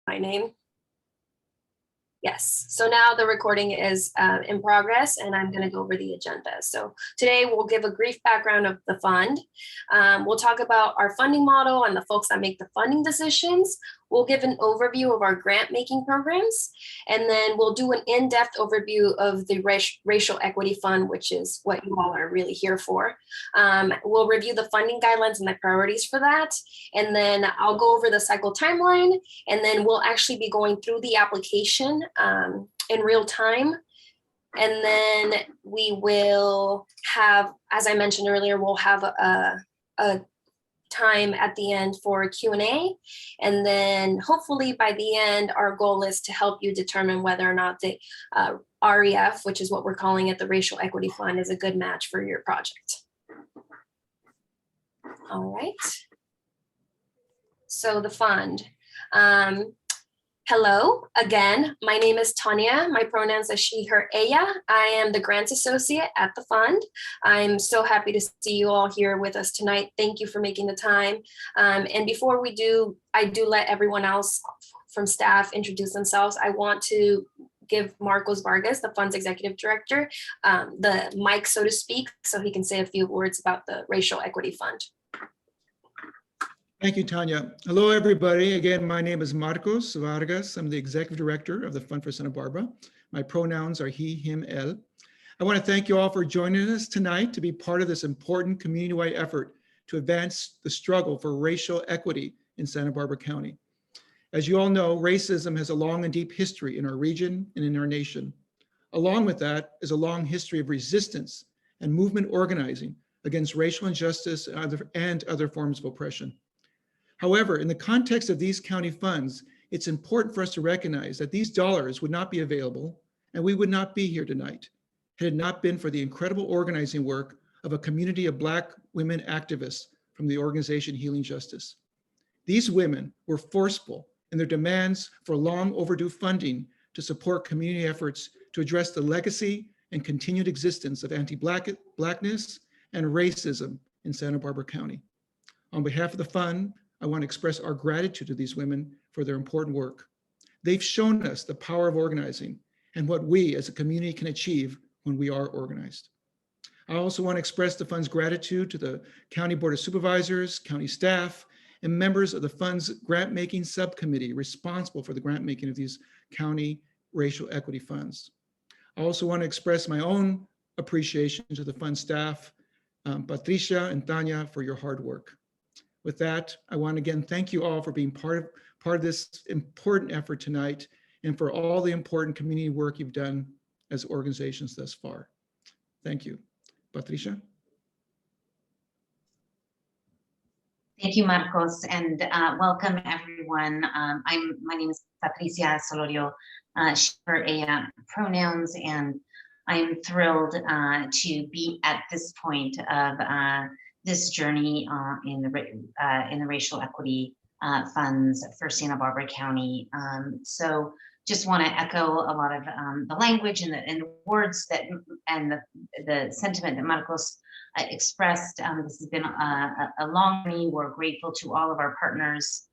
my name. Yes, so now the recording is in progress and I'm going to go over the agenda. So today we'll give a brief background of the fund. We'll talk about our funding model and the folks that make the funding decisions. We'll give an overview of our grant making programs, and then we'll do an in-depth overview of the Racial Equity Fund, which is what you all are really here for. We'll review the funding guidelines and the priorities for that. And then I'll go over the cycle timeline, and then we'll actually be going through the application in real time. And then we will have, as I mentioned earlier, we'll have a time at the end for Q&A. And then hopefully by the end, our goal is to help you determine whether or not the REF, which is what we're calling it, the Racial Equity Fund, is a good match for your project. All right. So the fund. Hello again, my name is Tanya. My pronouns are she, her, ella. I am the grants associate at the fund. I'm so happy to see you all here with us tonight. Thank you for making the time. And before we do, I do let everyone else from staff introduce themselves. I want to give Marcos Vargas, the fund's executive director, the mic, so to speak, so he can say a few words about the Racial Equity Fund. Thank you, Tanya. Hello, everybody. Again, my name is Marcos Vargas. I'm the executive director of the Fund for Santa Barbara. My pronouns are he, him, él. I want to thank you all for joining us tonight to be part of this important community-wide effort to advance the struggle for racial equity in Santa Barbara County. As you all know, racism has a long and deep history in our region and in our nation. Along with that is a long history of resistance and movement organizing against racial injustice and other forms of oppression. However, in the context of these county funds, it's important for us to recognize that these dollars would not be available and we would not be here tonight had it not been for the incredible organizing work of a community of Black women activists from the organization Healing Justice. These women were forceful in their demands for long overdue funding to support community efforts to address the legacy and continued existence of anti-Blackness and racism in Santa Barbara County. On behalf of the fund, I want to express our gratitude to these women for their important work. They've shown us the power of organizing and what we as a community can achieve when we are organized. I also want to express the fund's gratitude to the County Board of Supervisors, county staff, and members of the fund's grant-making subcommittee responsible for the grant-making of these county racial equity funds. I also want to express my own appreciation to the fund staff, Patricia and Tanya, for your hard work. With that, I want to again thank you all for being part of this important effort tonight and for all the important community work you've done as organizations thus far. Thank you. Patricia? Thank you, Marcos, and welcome everyone. My name is Patricia Solorio, she, her, ella pronouns, and I'm thrilled to be at this point of this journey in the racial equity funds for Santa Barbara County. So just want to echo a lot of the language and the words that and the sentiment that Marcos expressed. This has been a long journey. We're grateful to all of our partners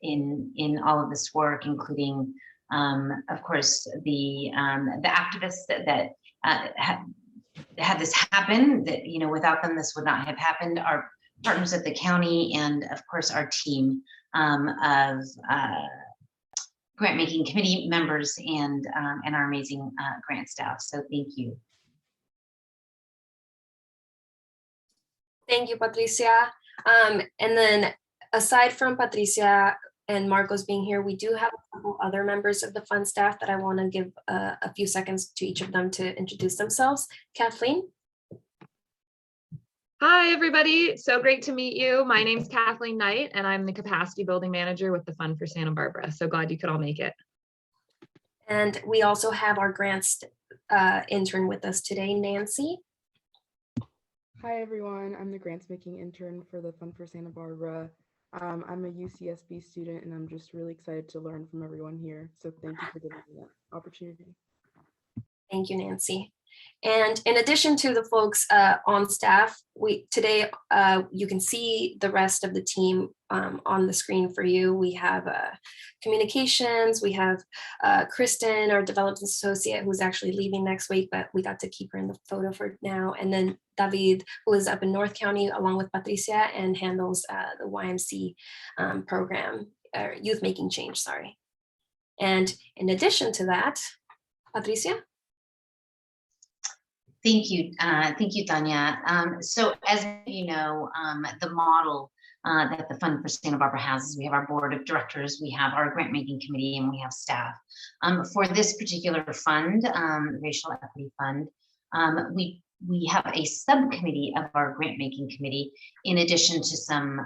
in all of this work, including, of course, the activists that had this happen. That without them, this would not have happened. Our partners at the county, and of course, our team of grant-making committee members and our amazing grant staff. So thank you. Thank you, Patricia. And then aside from Patricia and Marcos being here, we do have a couple other members of the fund staff that I want to give a few seconds to each of them to introduce themselves. Kathleen. Hi, everybody. So great to meet you. My name's Kathleen Knight, and I'm the Capacity Building Manager with the Fund for Santa Barbara. So glad you could all make it. And we also have our grants intern with us today, Nancy. Hi, everyone. I'm the grants making intern for the Fund for Santa Barbara. I'm a UCSB student, and I'm just really excited to learn from everyone here. So thank you for giving me that opportunity. Thank you, Nancy. And in addition to the folks on staff, today you can see the rest of the team on the screen for you. We have communications, we have Kristen, our development associate, who's actually leaving next week, but we got to keep her in the photo for now. And then David, who is up in North County along with Patricia and handles the YMC program, Youth Making Change, sorry. And in addition to that, Patricia? Thank you, Tanya. So as you know, the model that the Fund for Santa Barbara has is we have our board of directors, we have our grant making committee, and we have staff. For this particular fund, Racial Equity Fund, we have a subcommittee of our grant making committee, in addition to some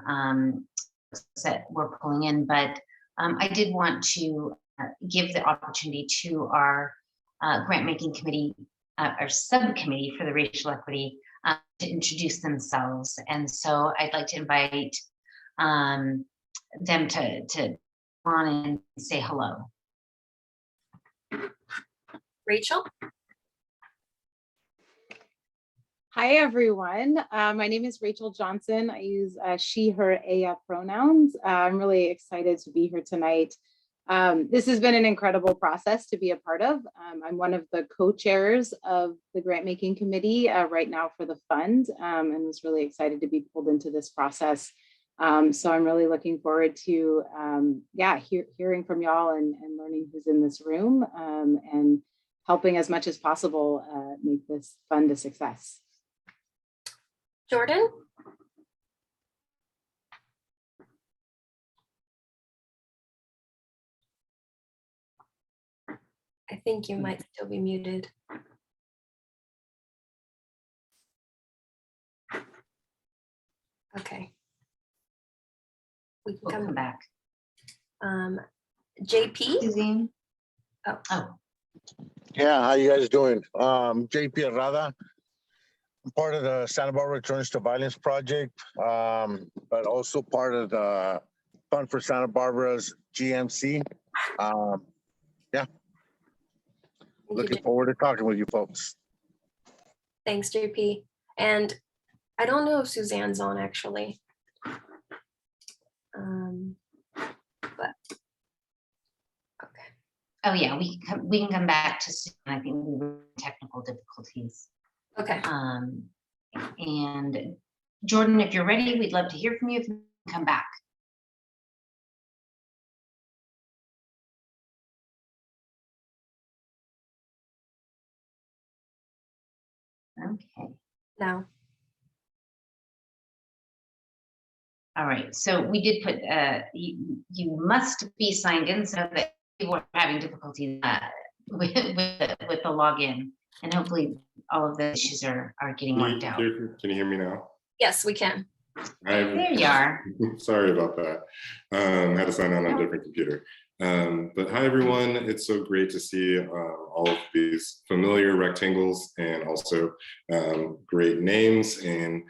that we're pulling in. But I did want to give the opportunity to our grant making committee, our subcommittee for the racial equity, to introduce themselves. And so I'd like to invite them to come on and say hello. Rachel? Hi, everyone. My name is Rachel Johnson. I use she, her, aya pronouns. I'm really excited to be here tonight. This has been an incredible process to be a part of. I'm one of the co-chairs of the grant making committee right now for the fund, and was really excited to be pulled into this process. So I'm really looking forward to hearing from y'all and learning who's in this room, and helping as much as possible make this fund a success. Jordan? I think you might still be muted. Okay. We can We'll come back. JP? Suzanne? Oh. Yeah, how you guys doing? JP Arrada. I'm part of the Santa Barbara Returns to Violence Project, but also part of the Fund for Santa Barbara's GMC. Yeah. Looking forward to talking with you folks. Thanks, JP. And I don't know if Suzanne's on actually. But okay. Oh yeah, we can come back to Suzanne. I think we were technical difficulties. Okay. And Jordan, if you're ready, we'd love to hear from you if you can come back. Okay. Now. All right. So we did put you must be signed in, so that people are having difficulty with the login, and hopefully all of the issues are getting worked out. Can you hear me now? Yes, we can. There you are. Sorry about that. Had to sign on a different computer. But hi, everyone. It's so great to see all of these familiar rectangles and also great names, and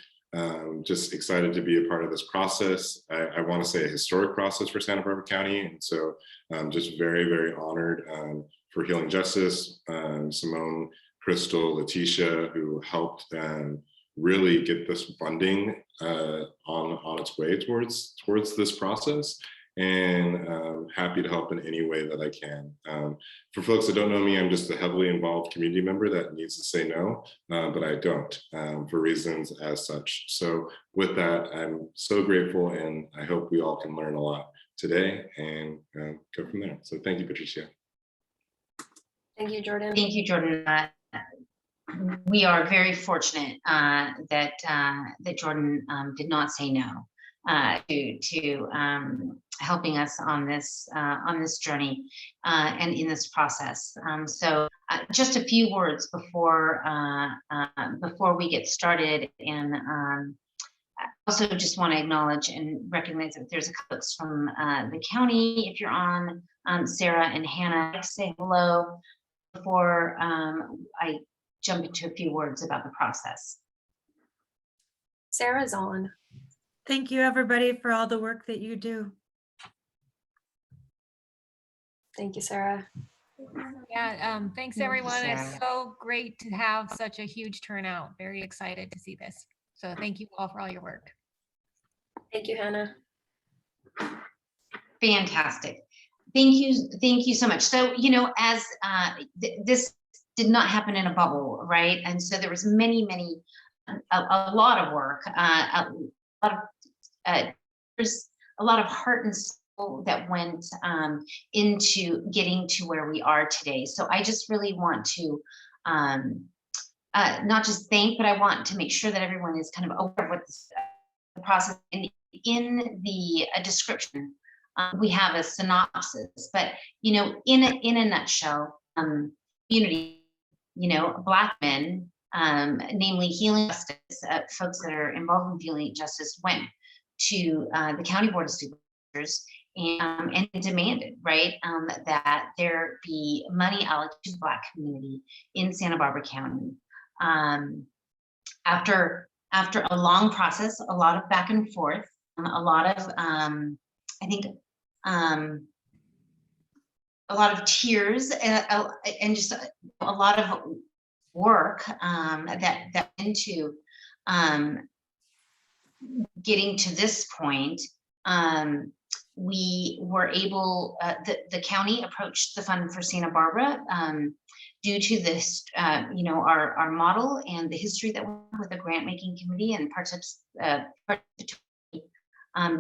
just excited to be a part of this process. I want to say a historic process for Santa Barbara County. And so just very, very honored for Healing Justice, Simone, Crystal, Letitia, who helped really get this funding on its way towards this process. And happy to help in any way that I can. For folks that don't know me, I'm just a heavily involved community member that needs to say no, but I don't for reasons as such. So with that, I'm so grateful, and I hope we all can learn a lot today and go from there. So thank you, Patricia. Thank you, Jordan. Thank you, Jordan. We are very fortunate that Jordan did not say no to helping us on this journey and in this process. So just a few words before we get started, and I also just want to acknowledge and recognize that there's a couple from the county. If you're on, Sarah and Hannah, I'd like to say hello before I jump into a few words about the process. Sarah's on. Thank you, everybody, for all the work that you do. Thank you, Sarah. Yeah, thanks Thank you, everyone. It's Sarah. so great to have such a huge turnout. Very excited to see this. So thank you all for all your work. Thank you, Hannah. Fantastic. Thank you so much. So, you know, as this did not happen in a bubble, right? And so there was a lot of work, there's a lot of heart and soul that went into getting to where we are today. So I just really want to not just thank, but I want to make sure that everyone is kind of aware of what the process in the description. We have a synopsis, but you know, in a nutshell, community, you know, Black men, namely healing justice, folks that are involved in healing justice, went to the County Board of Supervisors and demanded, right, that there be money allocated to the Black community in Santa Barbara County. After a long process, a lot of back and forth, a lot of I think a lot of tears and just a lot of work that went into getting to this point. We were able, the county approached the Fund for Santa Barbara due to this, you know, our model and the history that we have with the grant-making committee and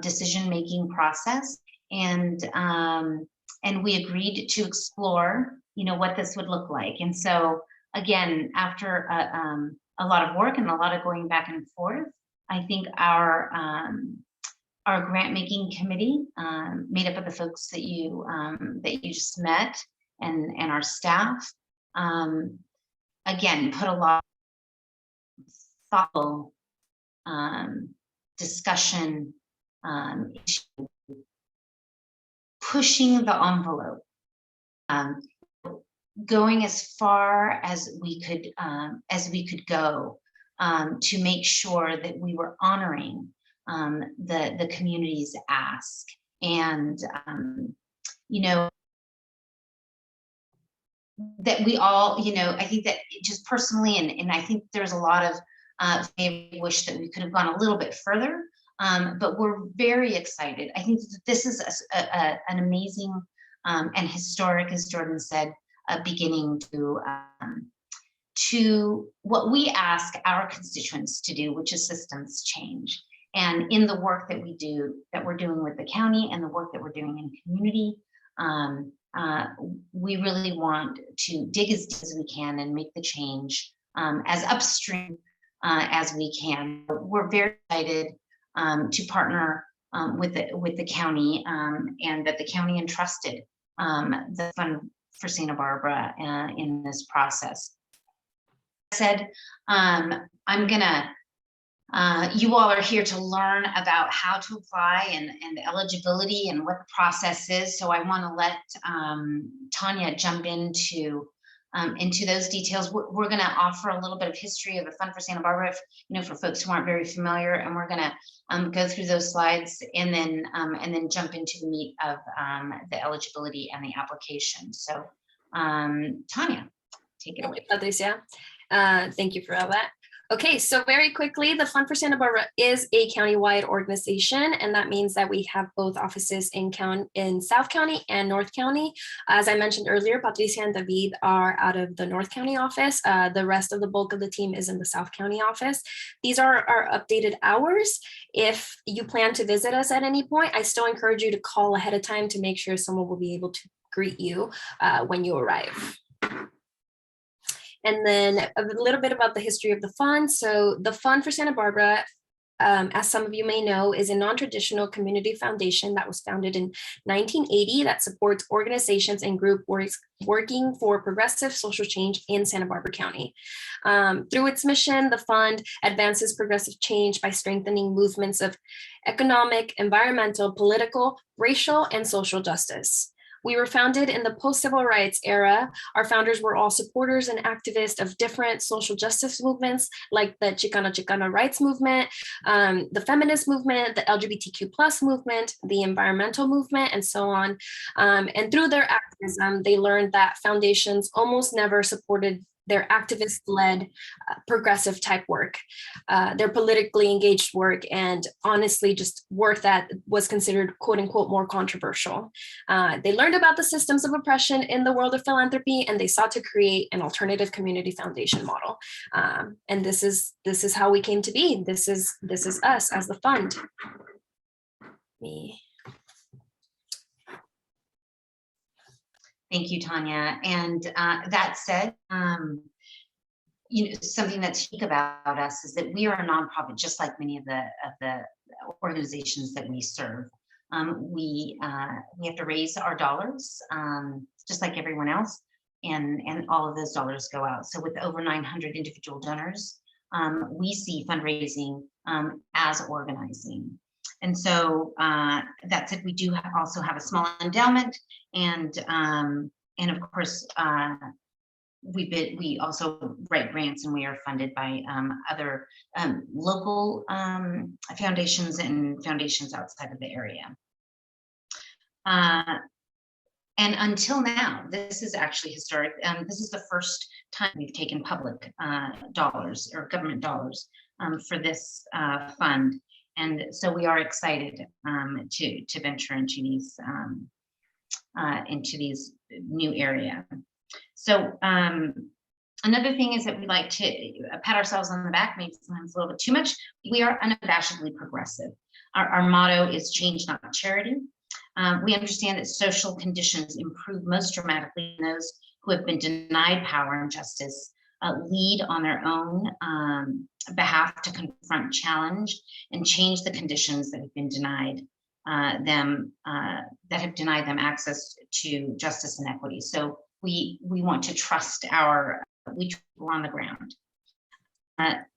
decision-making process. And we agreed to explore, you know, what this would look like. And so again, after a lot of work and a lot of going back and forth, I think our grant-making committee, made up of the folks that you just met and our staff, again, put a lot of thoughtful discussion into pushing the envelope, going as far as we could go to make sure that we were honoring the community's ask. And you know, that we all, you know, I think that just personally, and I think there's a lot of maybe wish that we could have gone a little bit further, but we're very excited. I think that this is an amazing and historic, as Jordan said, beginning to what we ask our constituents to do, which is systems change. And in the work that we do, that we're doing with the county and the work that we're doing in community, we really want to dig as deep as we can and make the change as upstream as we can. We're very excited to partner with the county, and that the county entrusted the Fund for Santa Barbara in this process. I said, I'm gonna, you all are here to learn about how to apply and eligibility and what the process is. So I want to let Tanya jump into those details. We're going to offer a little bit of history of the Fund for Santa Barbara, you know, for folks who aren't very familiar, and we're going to go through those slides and then jump into the meat of the eligibility and the application. So Tanya, take it away. Patricia. Thank you for all that. Okay, so very quickly, the Fund for Santa Barbara is a countywide organization, and that means that we have both offices in South County and North County. As I mentioned earlier, Patricia and David are out of the North County office. The rest of the bulk of the team is in the South County office. These are our updated hours. If you plan to visit us at any point, I still encourage you to call ahead of time to make sure someone will be able to greet you when you arrive. And then a little bit about the history of the fund. So the Fund for Santa Barbara, as some of you may know, is a non-traditional community foundation that was founded in 1980 that supports organizations and groups working for progressive social change in Santa Barbara County. Through its mission, the fund advances progressive change by strengthening movements of economic, environmental, political, racial, and social justice. We were founded in the post-civil rights era. Our founders were all supporters and activists of different social justice movements like the Chicana rights movement, the feminist movement, the LGBTQ plus movement, the environmental movement, and so on. And through their activism, they learned that foundations almost never supported their activist-led progressive type work, their politically engaged work, and honestly just work that was considered quote unquote more controversial. They learned about the systems of oppression in the world of philanthropy, and they sought to create an alternative community foundation model. And this is how we came to be. This is us as the fund. Me. Thank you, Tanya. And that said, something that's unique about us is that we are a nonprofit, just like many of the organizations that we serve. We have to raise our dollars, just like everyone else, and all of those dollars go out. So with over 900 individual donors, we see fundraising as organizing. And so that said, we do also have a small endowment, and of course we also write grants, and we are funded by other local foundations and foundations outside of the area. And until now, this is actually historic. This is the first time we've taken public dollars or government dollars for this fund. And so we are excited to venture into these new area. So another thing is that we like to pat ourselves on the back, maybe sometimes a little bit too much. We are unabashedly progressive. Our motto is change, not charity. We understand that social conditions improve most dramatically in those who have been denied power and justice, lead on their own behalf to confront, challenge, and change the conditions that have been denied them access to justice and equity. So we want to trust our people on the ground.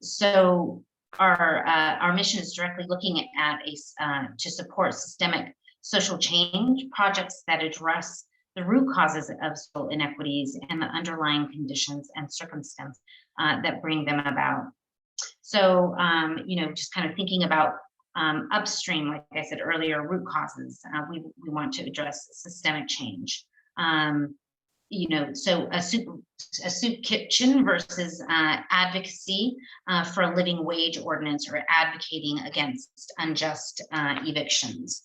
So our mission is directly looking at to support systemic social change projects that address the root causes of social inequities and the underlying conditions and circumstances that bring them about. So, just kind of thinking about upstream, like I said earlier, root causes, we want to address systemic change. So a soup kitchen versus advocacy for a living wage ordinance, or advocating against unjust evictions.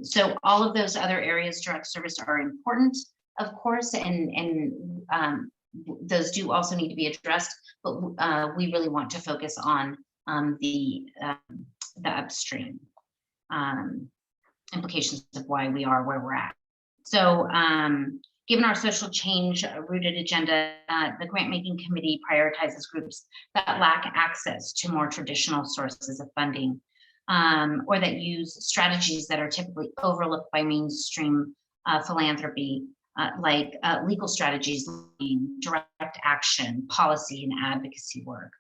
So all of those other areas, direct service, are important, of course, and those do also need to be addressed, but we really want to focus on the upstream implications of why we are where we're at. So given our social change rooted agenda, the grant making committee prioritizes groups that lack access to more traditional sources of funding, or that use strategies that are typically overlooked by mainstream philanthropy, like legal strategies, direct action, policy, and advocacy work.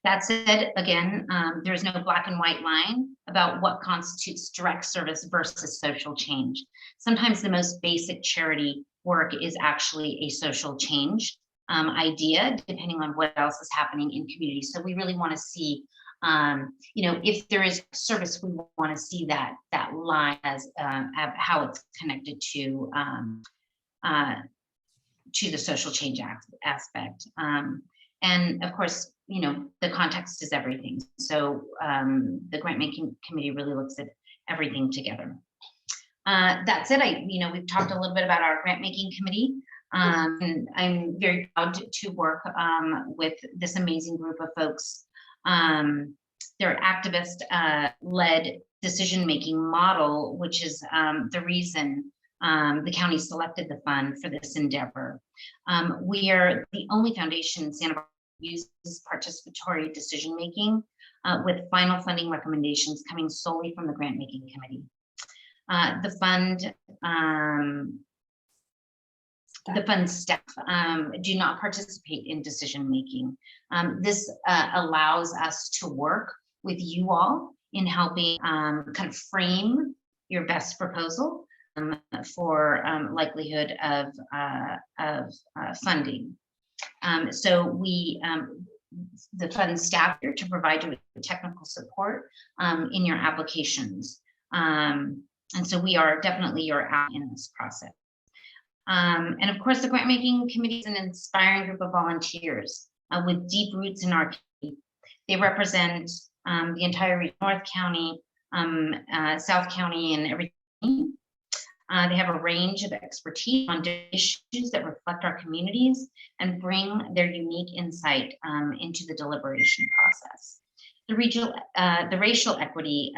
That said, again, there's no black and white line about what constitutes direct service versus social change. Sometimes the most basic charity work is actually a social change idea, depending on what else is happening in communities. So we really want to see, if there is service, we want to see that line as how it's connected to the social change aspect. And of course, the context is everything. So the grant making committee really looks at everything together. That said, we've talked a little bit about our grant making committee. And I'm very proud to work with this amazing group of folks. Their activist-led decision-making model, which is the reason the county selected the fund for this endeavor. We are the only foundation in Santa Barbara that uses participatory decision-making with final funding recommendations coming solely from the grant-making committee. The fund staff do not participate in decision-making. This allows us to work with you all in helping kind of frame your best proposal for likelihood of funding. So the fund staff here to provide you with technical support in your applications. And so we are definitely your ally in this process. And of course, the grant making committee is an inspiring group of volunteers with deep roots in our community. They represent the entire region, North County, South County, and everything. They have a range of expertise on issues that reflect our communities and bring their unique insight into the deliberation process. The Racial Equity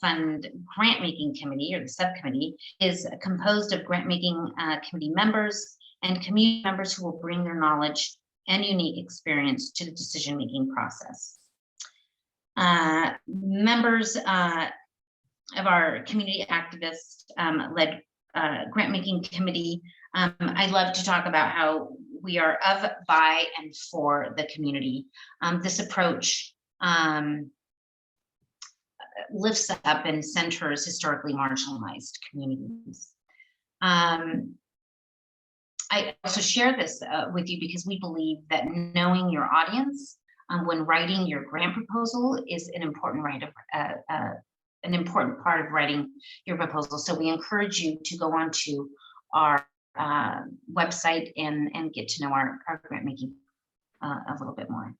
Fund Grant Making Committee, or the subcommittee, is composed of grant making committee members and community members who will bring their knowledge and unique experience to the decision-making process. Members of our community activist led grant making committee, I love to talk about how we are of, by, and for the community. This approach lifts up and centers historically marginalized communities. I also share this with you because we believe that knowing your audience when writing your grant proposal is an important part of writing your proposal. So we encourage you to go onto our website and get to know our grant making a little bit more.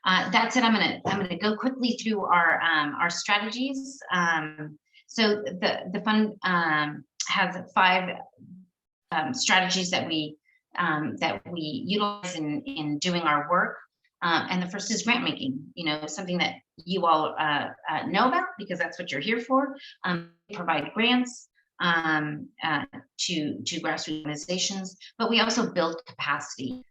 That said, I'm gonna go quickly through our strategies. So the fund has 5 strategies that we utilize in doing our work. And the first is grant making, something that you all know about because that's what you're here for. Provide grants to grassroots organizations, but we also build capacity.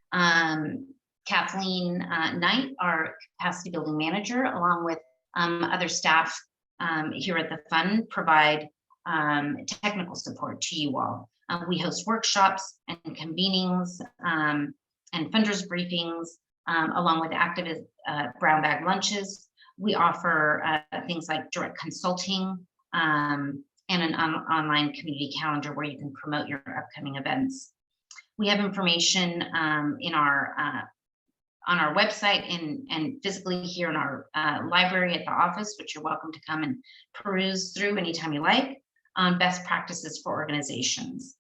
Kathleen Knight, our capacity building manager, along with other staff here at the fund, provide technical support to you all. We host workshops and convenings and funders briefings, along with activist brown bag lunches. We offer things like direct consulting and an online community calendar where you can promote your upcoming events. We have information in on our website and physically here in our library at the office, which you're welcome to come and peruse through anytime you like, on best practices for organizations.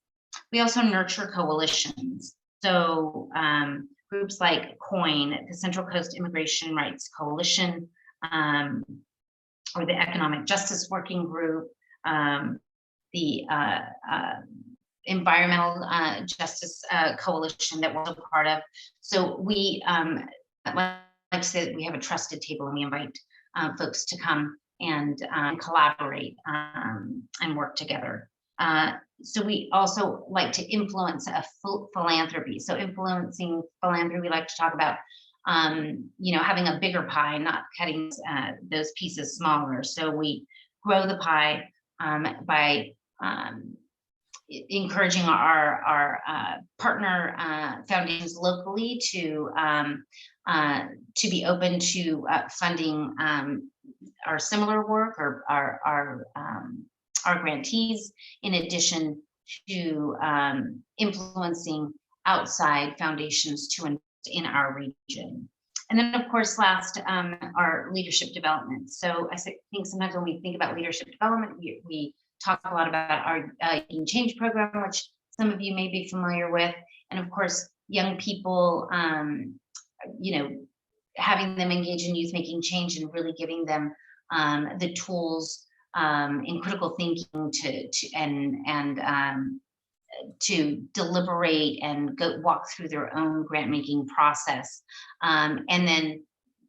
We also nurture coalitions. So groups like COIN, the Central Coast Immigration Rights Coalition, or the Economic Justice Working Group, the Environmental Justice Coalition that we're a part of. So we like to say that we have a trusted table and we invite folks to come and collaborate and work together. So we also like to influence philanthropy. So influencing philanthropy, we like to talk about, having a bigger pie, not cutting those pieces smaller. So we grow the pie by encouraging our partner foundations locally to be open to funding our similar work or our grantees, in addition to influencing outside foundations to invest in our region. And then, of course, last, our leadership development. So I think sometimes when we think about leadership development, we talk a lot about our Youth Change program, which some of you may be familiar with. And of course, young people, having them engage in youth making change and really giving them the tools in critical thinking to deliberate and walk through their own grant making process, and then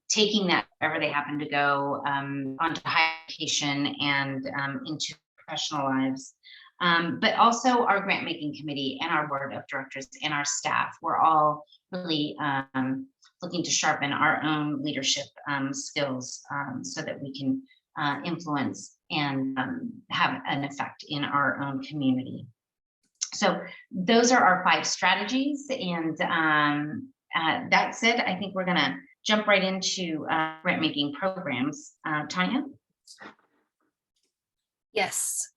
taking that wherever they happen to go, onto higher education and into professional lives. But also our grant making committee and our board of directors and our staff, we're all really looking to sharpen our own leadership skills so that we can influence and have an effect in our own community. So those are our 5 strategies. And that said, I think we're gonna jump right into grant making programs. Tanya? Yes,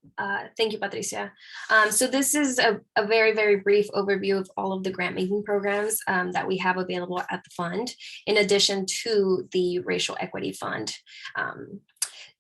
thank you, Patricia. So this is a very, very brief overview of all of the grant making programs that we have available at the fund, in addition to the Racial Equity Fund.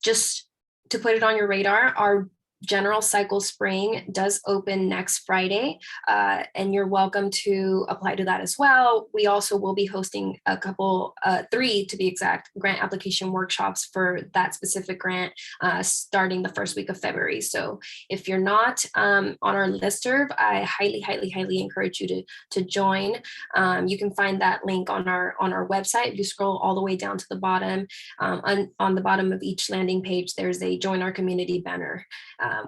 Just to put it on your radar, our general cycle spring does open next Friday, and you're welcome to apply to that as well. We also will be hosting a couple, 3 to be exact, grant application workshops for that specific grant starting the first week of February. So if you're not on our listserv, I highly, highly, highly encourage you to join. You can find that link on our website. If you scroll all the way down to the bottom, on the bottom of each landing page, there's a join our community banner.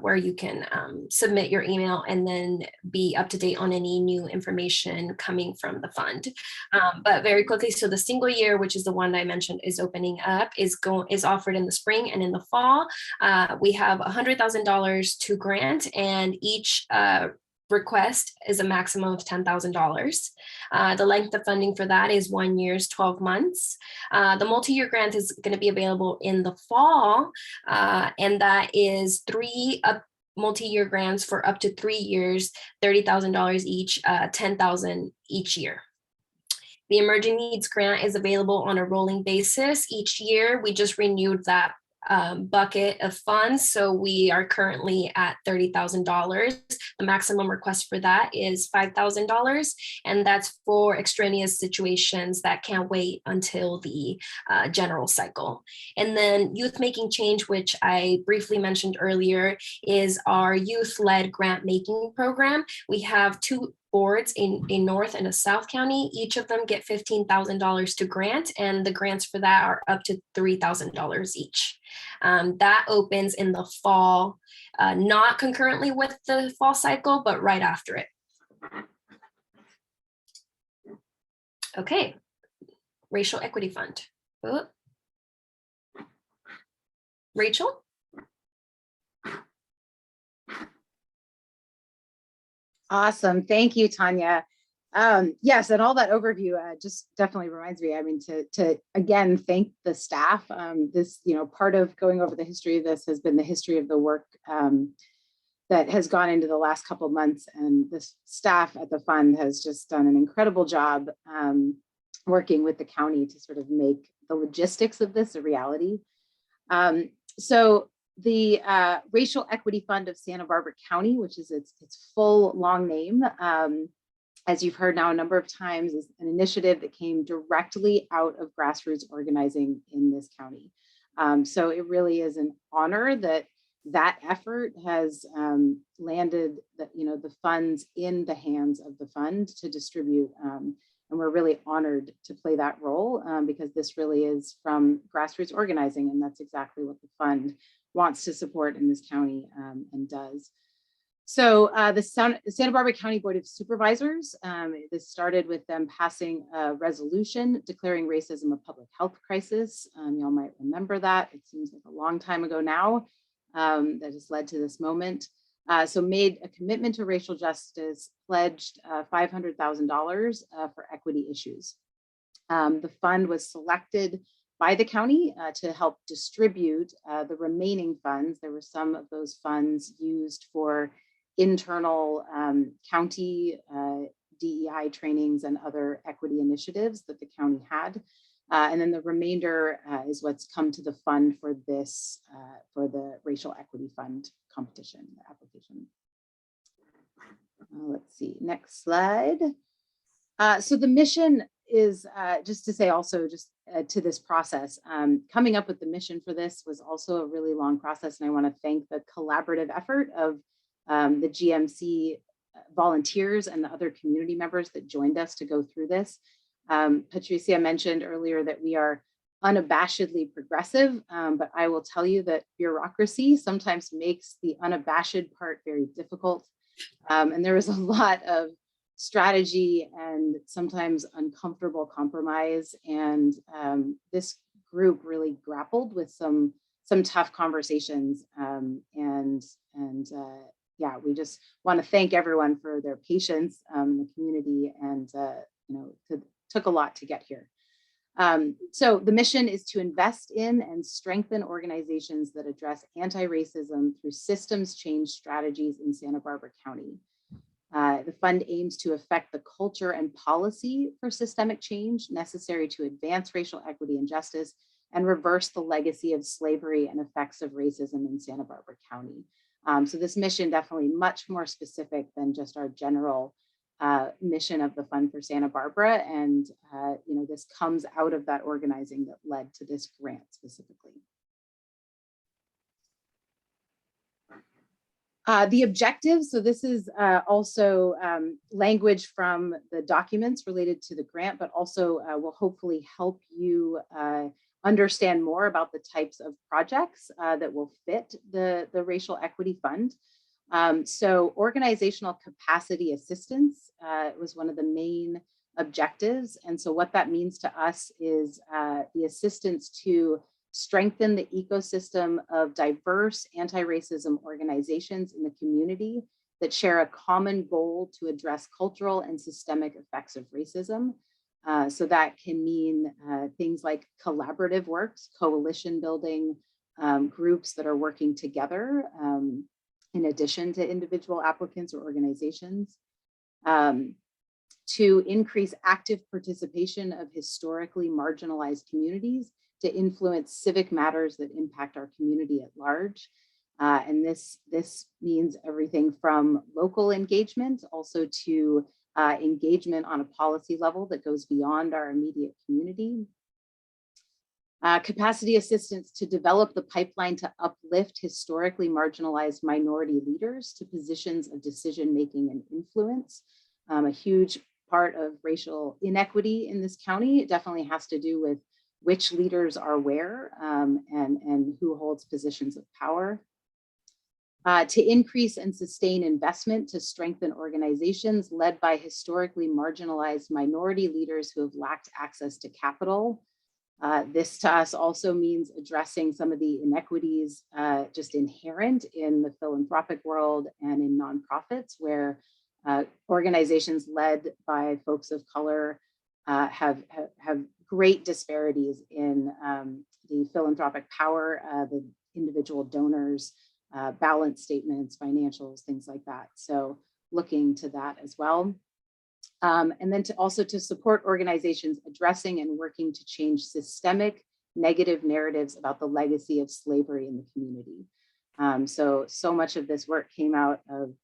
Where you can submit your email and then be up to date on any new information coming from the fund. But very quickly, so the single year, which is the one that I mentioned is opening up, is offered in the spring and in the fall. We have $100,000 to grant, and each request is a maximum of $10,000. The length of funding for that is 1 year, 12 months. The multi-year grant is going to be available in the fall, and that is 3 multi-year grants for up to 3 years, $30,000 each, $10,000 each year. The Emerging Needs Grant is available on a rolling basis each year. We just renewed that bucket of funds, so we are currently at $30,000. The maximum request for that is $5,000, and that's for extraneous situations that can't wait until the general cycle. And then Youth Making Change, which I briefly mentioned earlier, is our youth-led grant making program. We have 2 boards in North and a South County. Each of them get $15,000 to grant, and the grants for that are up to $3,000 each. That opens in the fall, not concurrently with the fall cycle, but right after it. Okay, Racial Equity Fund. Oh. Rachel? Awesome. Thank you, Tanya. Yes, and all that overview just definitely reminds me, I mean, to again, thank the staff. This, part of going over the history of this has been the history of the work that has gone into the last couple of months. And the staff at the fund has just done an incredible job working with the county to sort of make the logistics of this a reality. So the Racial Equity Fund of Santa Barbara County, which is its full long name, as you've heard now a number of times, is an initiative that came directly out of grassroots organizing in this county. So it really is an honor that effort has landed the funds in the hands of the fund to distribute. And we're really honored to play that role because this really is from grassroots organizing, and that's exactly what the fund wants to support in this county and does. So the Santa Barbara County Board of Supervisors, this started with them passing a resolution declaring racism a public health crisis. Y'all might remember that. It seems like a long time ago now that has led to this moment. So made a commitment to racial justice, pledged $500,000 for equity issues. The fund was selected by the county to help distribute the remaining funds. There were some of those funds used for internal county DEI trainings and other equity initiatives that the county had. And then the remainder is what's come to the fund for this, for the Racial Equity Fund competition application. Let's see, next slide. So the mission is, just to say also, just to this process, coming up with the mission for this was also a really long process. And I want to thank the collaborative effort of the GMC volunteers and the other community members that joined us to go through this. Patricia mentioned earlier that we are unabashedly progressive, but I will tell you that bureaucracy sometimes makes the unabashed part very difficult. And there was a lot of strategy and sometimes uncomfortable compromise. And this group really grappled with some tough conversations. Yeah, we just want to thank everyone for their patience in the community, and it took a lot to get here. So the mission is to invest in and strengthen organizations that address anti-racism through systems change strategies in Santa Barbara County. The fund aims to affect the culture and policy for systemic change necessary to advance racial equity and justice and reverse the legacy of slavery and effects of racism in Santa Barbara County. So this mission definitely much more specific than just our general mission of the Fund for Santa Barbara. And this comes out of that organizing that led to this grant specifically. The objectives, so this is also language from the documents related to the grant, but also will hopefully help you understand more about the types of projects that will fit the Racial Equity Fund. So organizational capacity assistance was one of the main objectives. And so what that means to us is the assistance to strengthen the ecosystem of diverse anti-racism organizations in the community that share a common goal to address cultural and systemic effects of racism. So that can mean things like collaborative works, coalition building, groups that are working together in addition to individual applicants or organizations. To increase active participation of historically marginalized communities to influence civic matters that impact our community at large. And this means everything from local engagement also to engagement on a policy level that goes beyond our immediate community. Capacity assistance to develop the pipeline to uplift historically marginalized minority leaders to positions of decision-making and influence. A huge part of racial inequity in this county. It definitely has to do with which leaders are where and who holds positions of power. To increase and sustain investment to strengthen organizations led by historically marginalized minority leaders who have lacked access to capital. This to us also means addressing some of the inequities just inherent in the philanthropic world and in nonprofits where organizations led by folks of color have great disparities in the philanthropic power, the individual donors, balance statements, financials, things like that. So looking to that as well. And then also to support organizations addressing and working to change systemic negative narratives about the legacy of slavery in the community. So much of this work came out of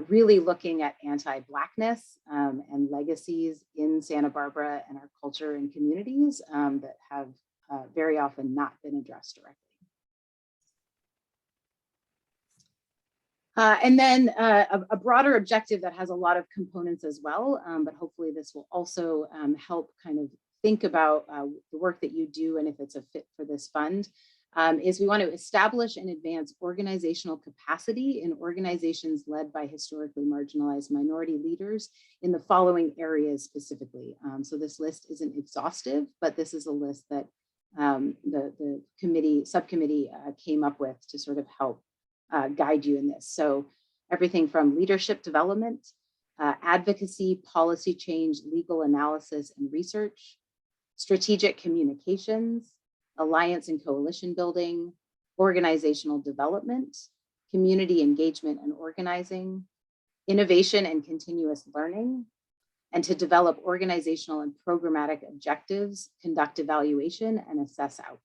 really looking at anti-Blackness and legacies in Santa Barbara and our culture and communities that have very often not been addressed directly. And then a broader objective that has a lot of components as well, but hopefully this will also help kind of think about the work that you do and if it's a fit for this fund, is we want to establish and advance organizational capacity in organizations led by historically marginalized minority leaders in the following areas specifically. So this list isn't exhaustive, but this is a list that the subcommittee came up with to sort of help guide you in this. So everything from leadership development, advocacy, policy change, legal analysis and research, strategic communications, alliance and coalition building, organizational development, community engagement and organizing, innovation and continuous learning, and to develop organizational and programmatic objectives, conduct evaluation, and assess outcomes.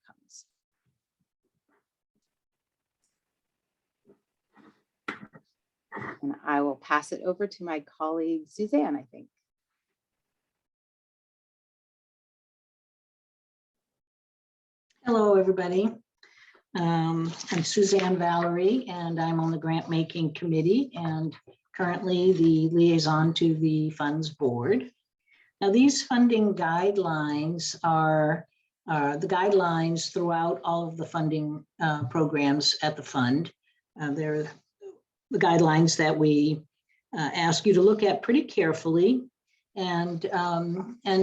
And I will pass it over to my colleague, Suzanne, I think. Hello, everybody. I'm Suzanne Valerie, and I'm on the grant making committee and currently the liaison to the funds board. Now, these funding guidelines are the guidelines throughout all of the funding programs at the fund. They're the guidelines that we ask you to look at pretty carefully and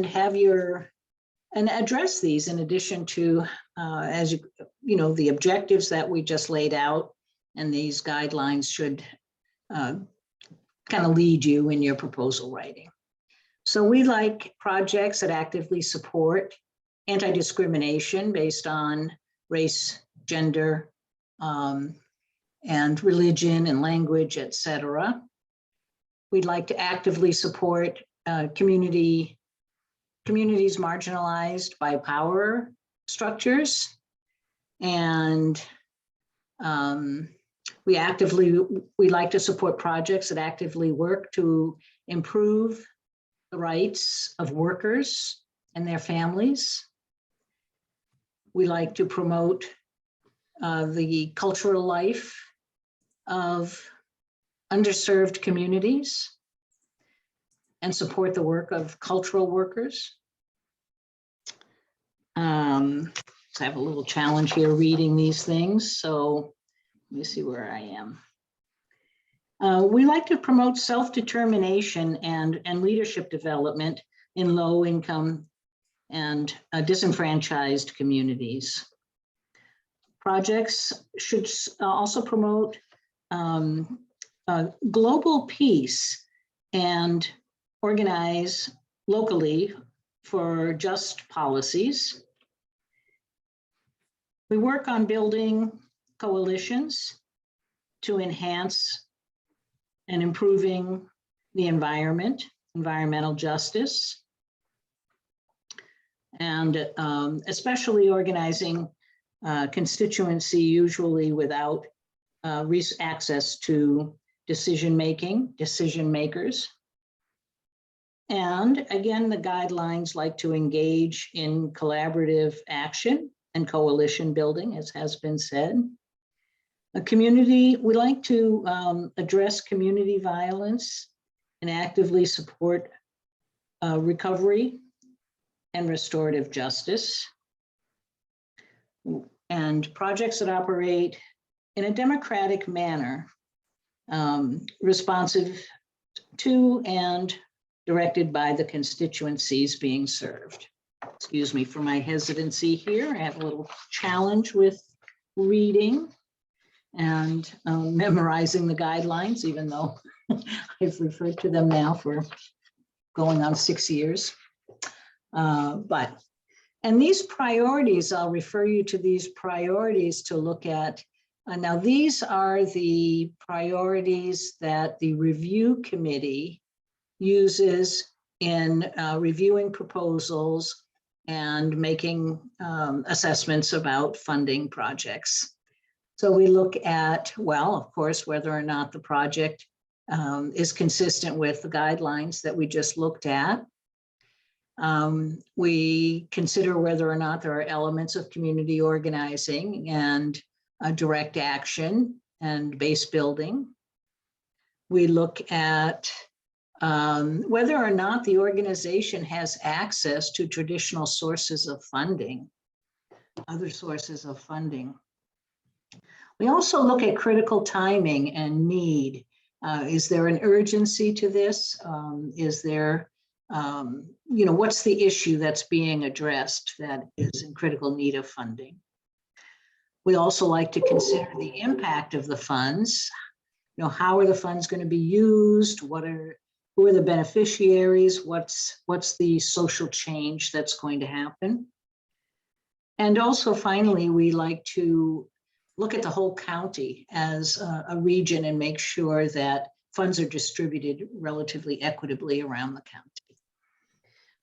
have your and address these in addition to as you know the objectives that we just laid out, and these guidelines should kind of lead you in your proposal writing. So we like projects that actively support anti-discrimination based on race, gender, and religion and language, etc. We'd like to actively support communities marginalized by power structures. And we like to support projects that actively work to improve the rights of workers and their families. We like to promote the cultural life of underserved communities and support the work of cultural workers. So I have a little challenge here reading these things. So let me see where I am. We like to promote self-determination and leadership development in low-income and disenfranchised communities. Projects should also promote global peace and organize locally for just policies. We work on building coalitions to enhance and improving the environment, environmental justice, and especially organizing constituency, usually without access to decision makers. And again, the guidelines like to engage in collaborative action and coalition building, as has been said. We like to address community violence and actively support recovery and restorative justice. And projects that operate in a democratic manner, responsive to and directed by the constituencies being served. Excuse me for my hesitancy here. I have a little challenge with reading and memorizing the guidelines, even though I've referred to them now for going on 6 years. And these priorities, I'll refer you to these priorities to look at. Now, these are the priorities that the review committee uses in reviewing proposals and making assessments about funding projects. So we look at, well, of course, whether or not the project is consistent with the guidelines that we just looked at. We consider whether or not there are elements of community organizing and direct action and base building. We look at whether or not the organization has access to traditional sources of funding, other sources of funding. We also look at critical timing and need. Is there an urgency to this? Is there, what's the issue that's being addressed that is in critical need of funding? We also like to consider the impact of the funds. How are the funds going to be used? Who are the beneficiaries? What's the social change that's going to happen? And also, finally, we like to look at the whole county as a region and make sure that funds are distributed relatively equitably around the county.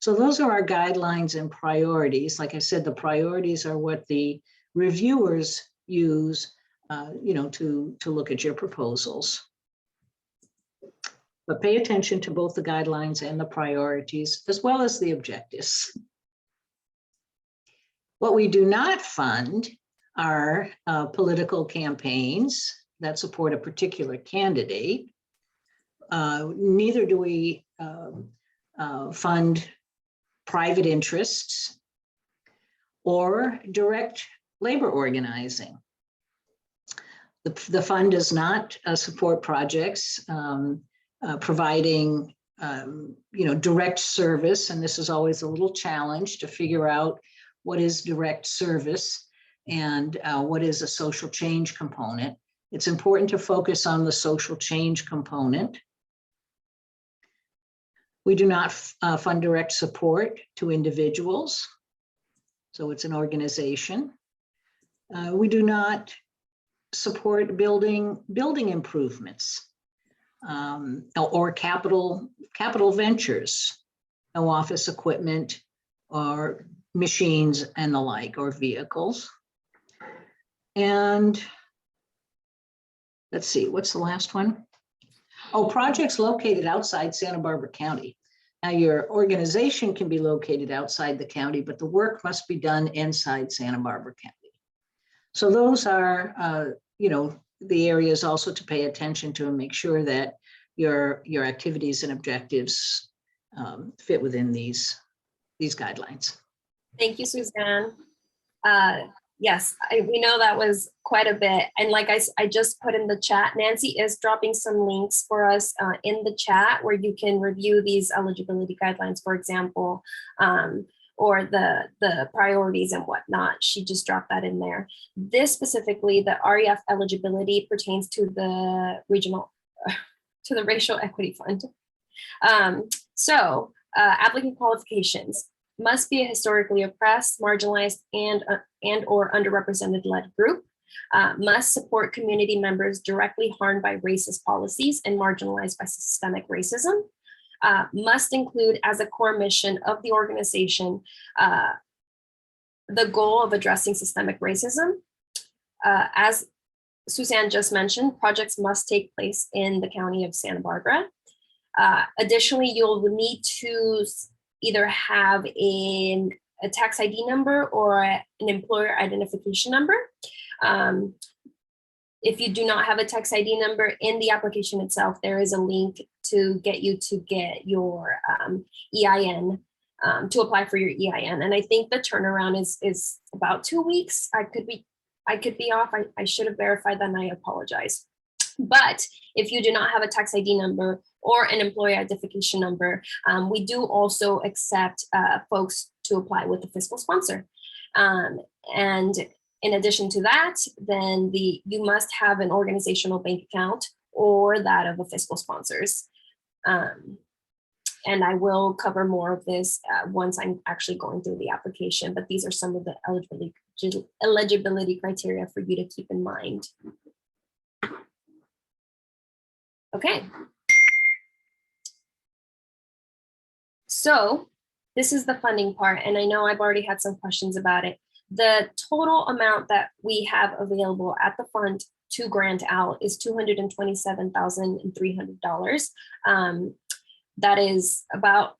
So those are our guidelines and priorities. Like I said, the priorities are what the reviewers use, to look at your proposals. But pay attention to both the guidelines and the priorities, as well as the objectives. What we do not fund are political campaigns that support a particular candidate. Neither do we fund private interests or direct labor organizing. The fund does not support projects providing direct service, and this is always a little challenge to figure out what is direct service and what is a social change component. It's important to focus on the social change component. We do not fund direct support to individuals. So it's an organization. We do not support building improvements or capital ventures, no office equipment or machines and the like, or vehicles. And let's see, what's the last one? Oh, projects located outside Santa Barbara County. Now, your organization can be located outside the county, but the work must be done inside Santa Barbara County. So those are, the areas also to pay attention to and make sure that your activities and objectives fit within these guidelines. Thank you, Suzanne. Yes, we know that was quite a bit. And like I just put in the chat, Nancy is dropping some links for us in the chat where you can review these eligibility guidelines, for example, or the priorities and whatnot. She just dropped that in there. This specifically, the REF eligibility pertains to the Racial Equity Fund. Applicant qualifications: must be a historically oppressed, marginalized, and or underrepresented-led group. Must support community members directly harmed by racist policies and marginalized by systemic racism. Must include as a core mission of the organization the goal of addressing systemic racism. As Suzanne just mentioned, projects must take place in the county of Santa Barbara. Additionally, you'll need to either have a tax ID number or an employer identification number. If you do not have a tax ID number in the application itself, there is a link to get your EIN, to apply for your EIN. And I think the turnaround is about 2 weeks. I could be off. I should have verified that and I apologize. But if you do not have a tax ID number or an employee identification number, we do also accept folks to apply with the fiscal sponsor. And in addition to that, then you must have an organizational bank account or that of a fiscal sponsors. And I will cover more of this once I'm actually going through the application, but these are some of the eligibility criteria for you to keep in mind. Okay. So this is the funding part, and I know I've already had some questions about it. The total amount that we have available at the fund to grant out is $227,300. That is about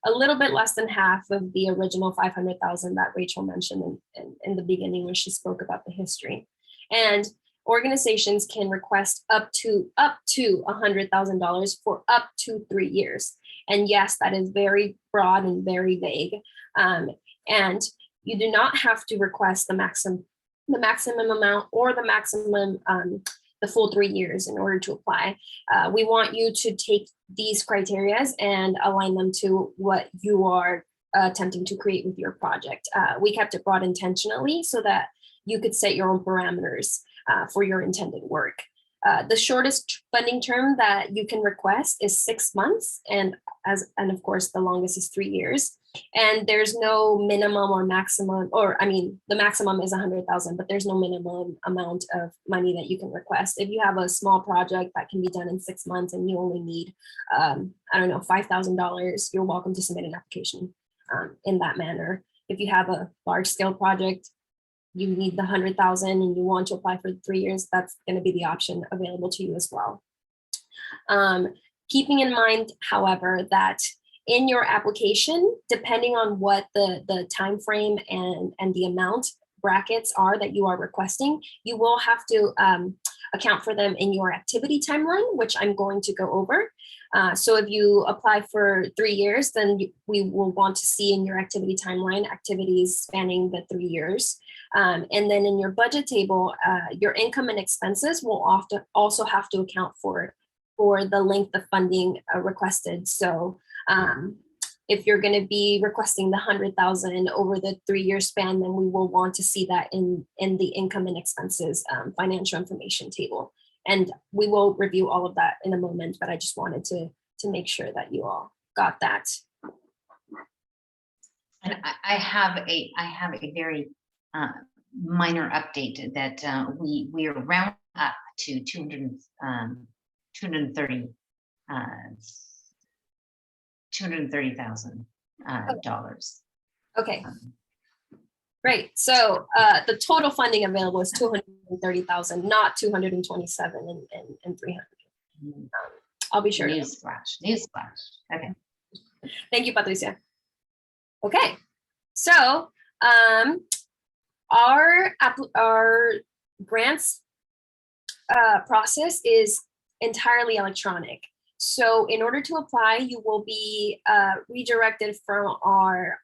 a little bit less than half of the original $500,000 that Rachel mentioned in the beginning when she spoke about the history. And organizations can request up to $100,000 for up to 3 years. And yes, that is very broad and very vague. And you do not have to request the maximum amount or the maximum, the full 3 years in order to apply. We want you to take these criteria and align them to what you are attempting to create with your project. We kept it broad intentionally so that you could set your own parameters for your intended work. The shortest funding term that you can request is 6 months, and of course the longest is 3 years. And there's no minimum or maximum, the maximum is 100,000, but there's no minimum amount of money that you can request. If you have a small project that can be done in 6 months and you only need, $5,000, you're welcome to submit an application in that manner. If you have a large scale project, you need the 100,000 and you want to apply for 3 years, that's going to be the option available to you as well. Keeping in mind, however, that in your application, depending on what the time frame and the amount brackets are that you are requesting, you will have to account for them in your activity timeline, which I'm going to go over. So if you apply for 3 years, then we will want to see in your activity timeline activities spanning the 3 years. And then in your budget table, your income and expenses will often also have to account for the length of funding requested. So if you're going to be requesting the 100,000 over the 3 year span, then we will want to see that in the income and expenses financial information table. And we will review all of that in a moment, but I just wanted to make sure that you all got that. And I have a very minor update that we are rounding up to 230,000 dollars. Okay, great. So the total funding available is 230,000, not 227 and 300. I'll be sure. Newsflash. Okay. Thank you, Patricia. Okay, so our grants process is entirely electronic. So in order to apply, you will be redirected from our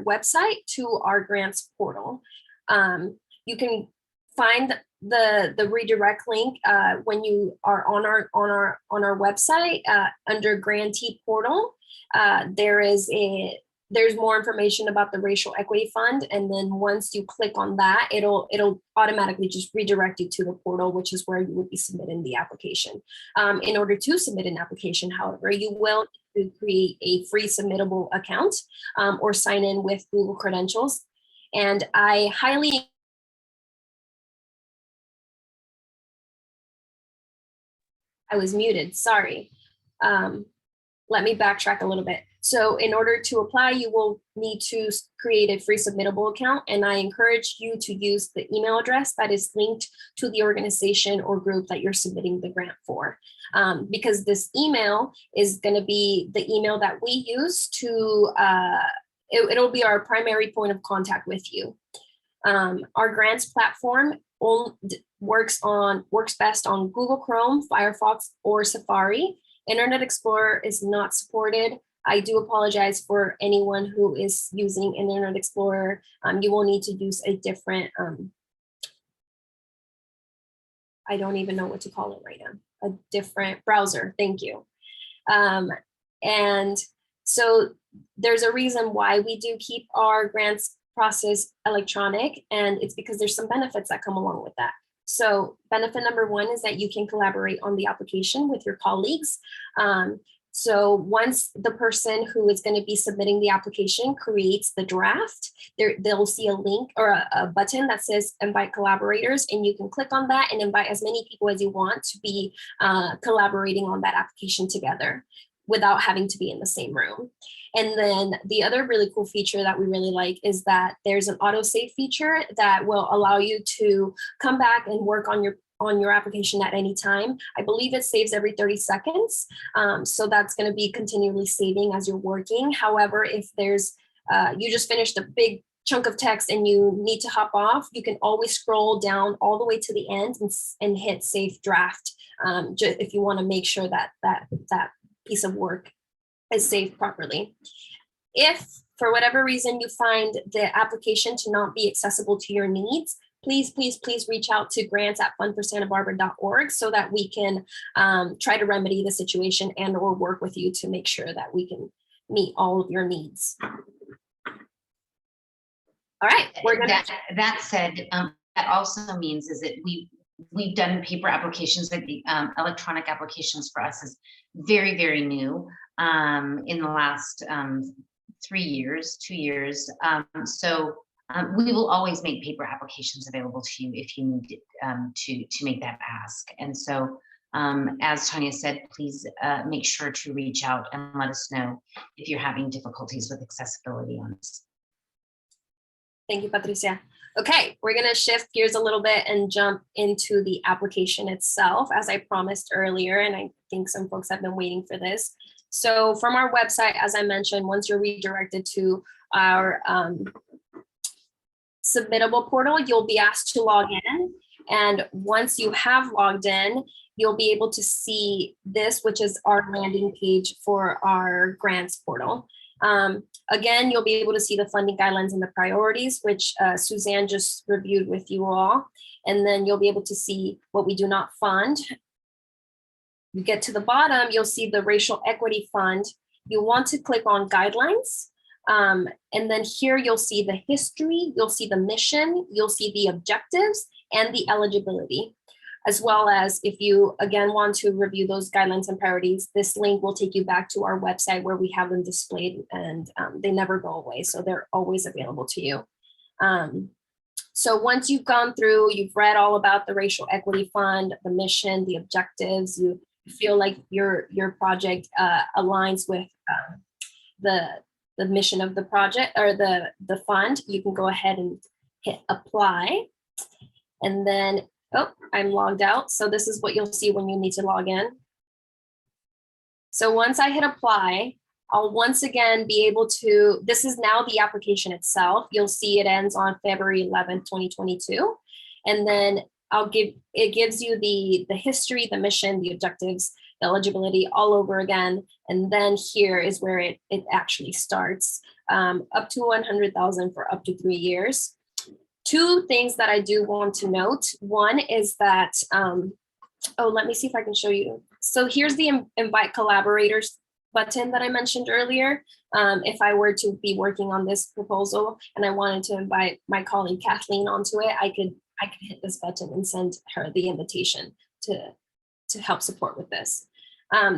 website to our grants portal. You can find the redirect link when you are on our website under grantee portal. There's more information about the Racial Equity Fund, and then once you click on that, it'll automatically just redirect you to the portal, which is where you would be submitting the application. In order to submit an application, however, you will need to create a free submittable account or sign in with Google credentials. And I was muted, sorry. Let me backtrack a little bit. So in order to apply, you will need to create a free submittable account, and I encourage you to use the email address that is linked to the organization or group that you're submitting the grant for. Because this email is going to be the email that we use to, it'll be our primary point of contact with you. Our grants platform works best on Google Chrome, Firefox, or Safari. Internet Explorer is not supported. I do apologize for anyone who is using Internet Explorer. You will need to use a different, I don't even know what to call it right now, a different browser, thank you. And so there's a reason why we do keep our grants process electronic, and it's because there's some benefits that come along with that. So benefit number one is that you can collaborate on the application with your colleagues. So once the person who is going to be submitting the application creates the draft, they'll see a link or a button that says invite collaborators, and you can click on that and invite as many people as you want to be collaborating on that application together without having to be in the same room. And then the other really cool feature that we really like is that there's an autosave feature that will allow you to come back and work on your application at any time. I believe it saves every 30 seconds. So that's going to be continually saving as you're working. However, if there's, you just finished a big chunk of text and you need to hop off, you can always scroll down all the way to the end and hit save draft. If you want to make sure that piece of work is saved properly. If for whatever reason you find the application to not be accessible to your needs, please reach out to grants@fundforsantabarbara.org so that we can try to remedy the situation and or work with you to make sure that we can meet all of your needs. All right, that said, that also means is that we've done paper applications, like the electronic applications for us is very, very new in the last 2 years. So we will always make paper applications available to you if you need to make that ask. And so as Tanya said, please make sure to reach out and let us know if you're having difficulties with accessibility on this. Thank you, Patricia. Okay, we're gonna shift gears a little bit and jump into the application itself, as I promised earlier, and I think some folks have been waiting for this. So from our website, as I mentioned, once you're redirected to our submittable portal, you'll be asked to log in. And once you have logged in, you'll be able to see this, which is our landing page for our grants portal. Again, you'll be able to see the funding guidelines and the priorities, which Suzanne just reviewed with you all. And then you'll be able to see what we do not fund. You get to the bottom, you'll see the Racial Equity Fund. You want to click on guidelines. And then here you'll see the history, you'll see the mission, you'll see the objectives and the eligibility. As well as if you again want to review those guidelines and priorities, this link will take you back to our website where we have them displayed, and they never go away. So they're always available to you. So once you've gone through, you've read all about the Racial Equity Fund, the mission, the objectives, you feel like your project aligns with the mission of the project or the fund, you can go ahead and hit apply. And then, oh, I'm logged out. So this is what you'll see when you need to log in. So once I hit apply, I'll once again be able to, this is now the application itself. You'll see it ends on February 11th, 2022. And then it gives you the history, the mission, the objectives, the eligibility all over again. And then here is where it actually starts, up to 100,000 for up to 3 years. Two things that I do want to note. One is that, let me see if I can show you. So here's the invite collaborators button that I mentioned earlier. If I were to be working on this proposal and I wanted to invite my colleague Kathleen onto it, I could hit this button and send her the invitation to help support with this.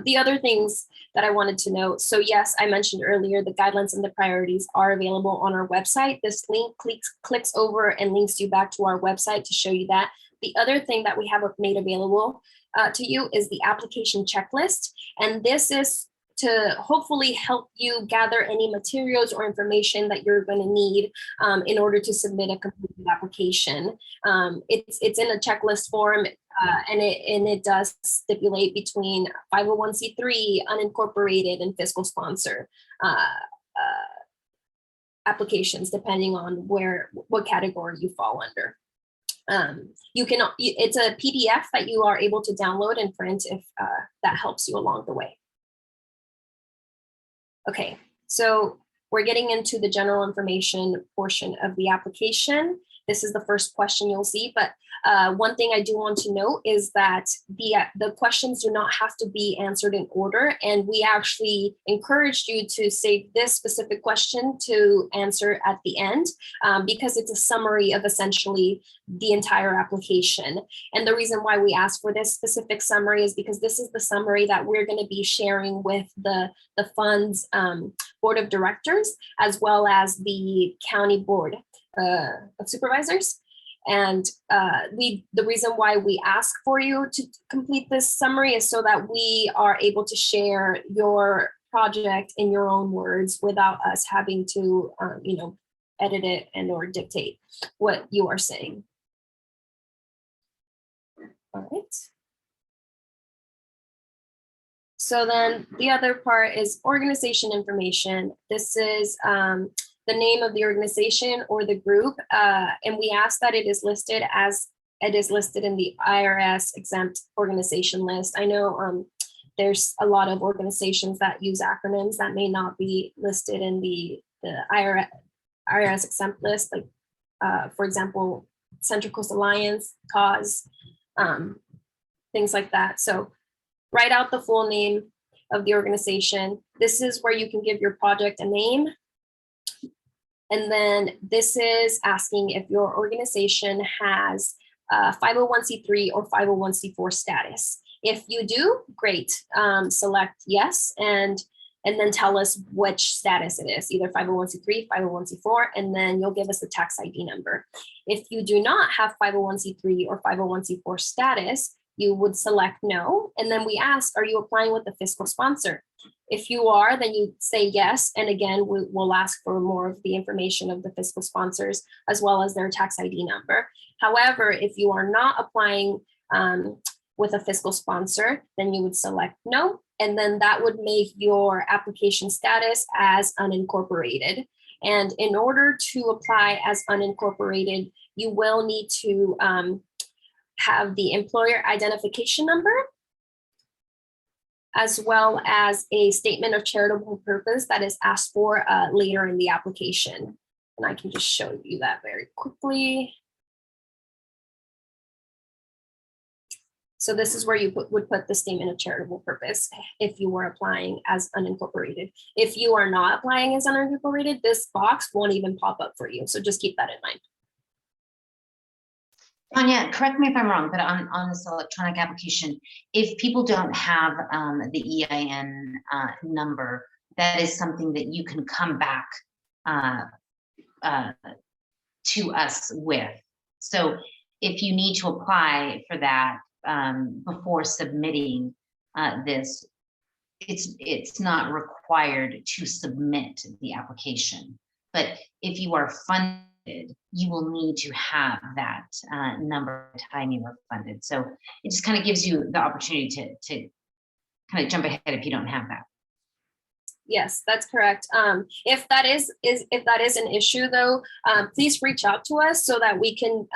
The other things that I wanted to note, so yes, I mentioned earlier, the guidelines and the priorities are available on our website. This link clicks over and links you back to our website to show you that. The other thing that we have made available to you is the application checklist. And this is to hopefully help you gather any materials or information that you're going to need in order to submit a completed application. It's in a checklist form, and it does stipulate between 501c3, unincorporated, and fiscal sponsor applications, depending on what category you fall under. It's a PDF that you are able to download and print if that helps you along the way. Okay, so we're getting into the general information portion of the application. This is the first question you'll see, but one thing I do want to note is that the questions do not have to be answered in order, and we actually encouraged you to save this specific question to answer at the end because it's a summary of essentially the entire application. And the reason why we asked for this specific summary is because this is the summary that we're going to be sharing with the fund's board of directors, as well as the county board of supervisors. And the reason why we ask for you to complete this summary is so that we are able to share your project in your own words without us having to, edit it and or dictate what you are saying. All right. So then the other part is organization information. This is the name of the organization or the group, and we ask that it is listed as it is listed in the IRS exempt organization list. I know there's a lot of organizations that use acronyms that may not be listed in the IRS exempt list, like for example, Central Coast Alliance, CAUSE, things like that. So write out the full name of the organization. This is where you can give your project a name. And then this is asking if your organization has 501c3 or 501c4 status. If you do, great. Select yes, and then tell us which status it is, either 501c3, 501c4, and then you'll give us the tax ID number. If you do not have 501c3 or 501c4 status, you would select no. And then we ask, are you applying with the fiscal sponsor? If you are, then you say yes. And again, we'll ask for more of the information of the fiscal sponsors as well as their tax ID number. However, if you are not applying with a fiscal sponsor, then you would select no. And then that would make your application status as unincorporated. And in order to apply as unincorporated, you will need to have the employer identification number, as well as a statement of charitable purpose that is asked for later in the application. And I can just show you that very quickly. So this is where you would put the statement of charitable purpose if you were applying as unincorporated. If you are not applying as unincorporated, this box won't even pop up for you. So just keep that in mind. Tanya, correct me if I'm wrong, but on this electronic application, if people don't have the EIN number, that is something that you can come back to us with. So if you need to apply for that before submitting this, it's not required to submit the application. But if you are funded, you will need to have that number at the time you are funded. So it just kind of gives you the opportunity to kind of jump ahead if you don't have that. Yes, that's correct. If that is an issue though, please reach out to us so that we can,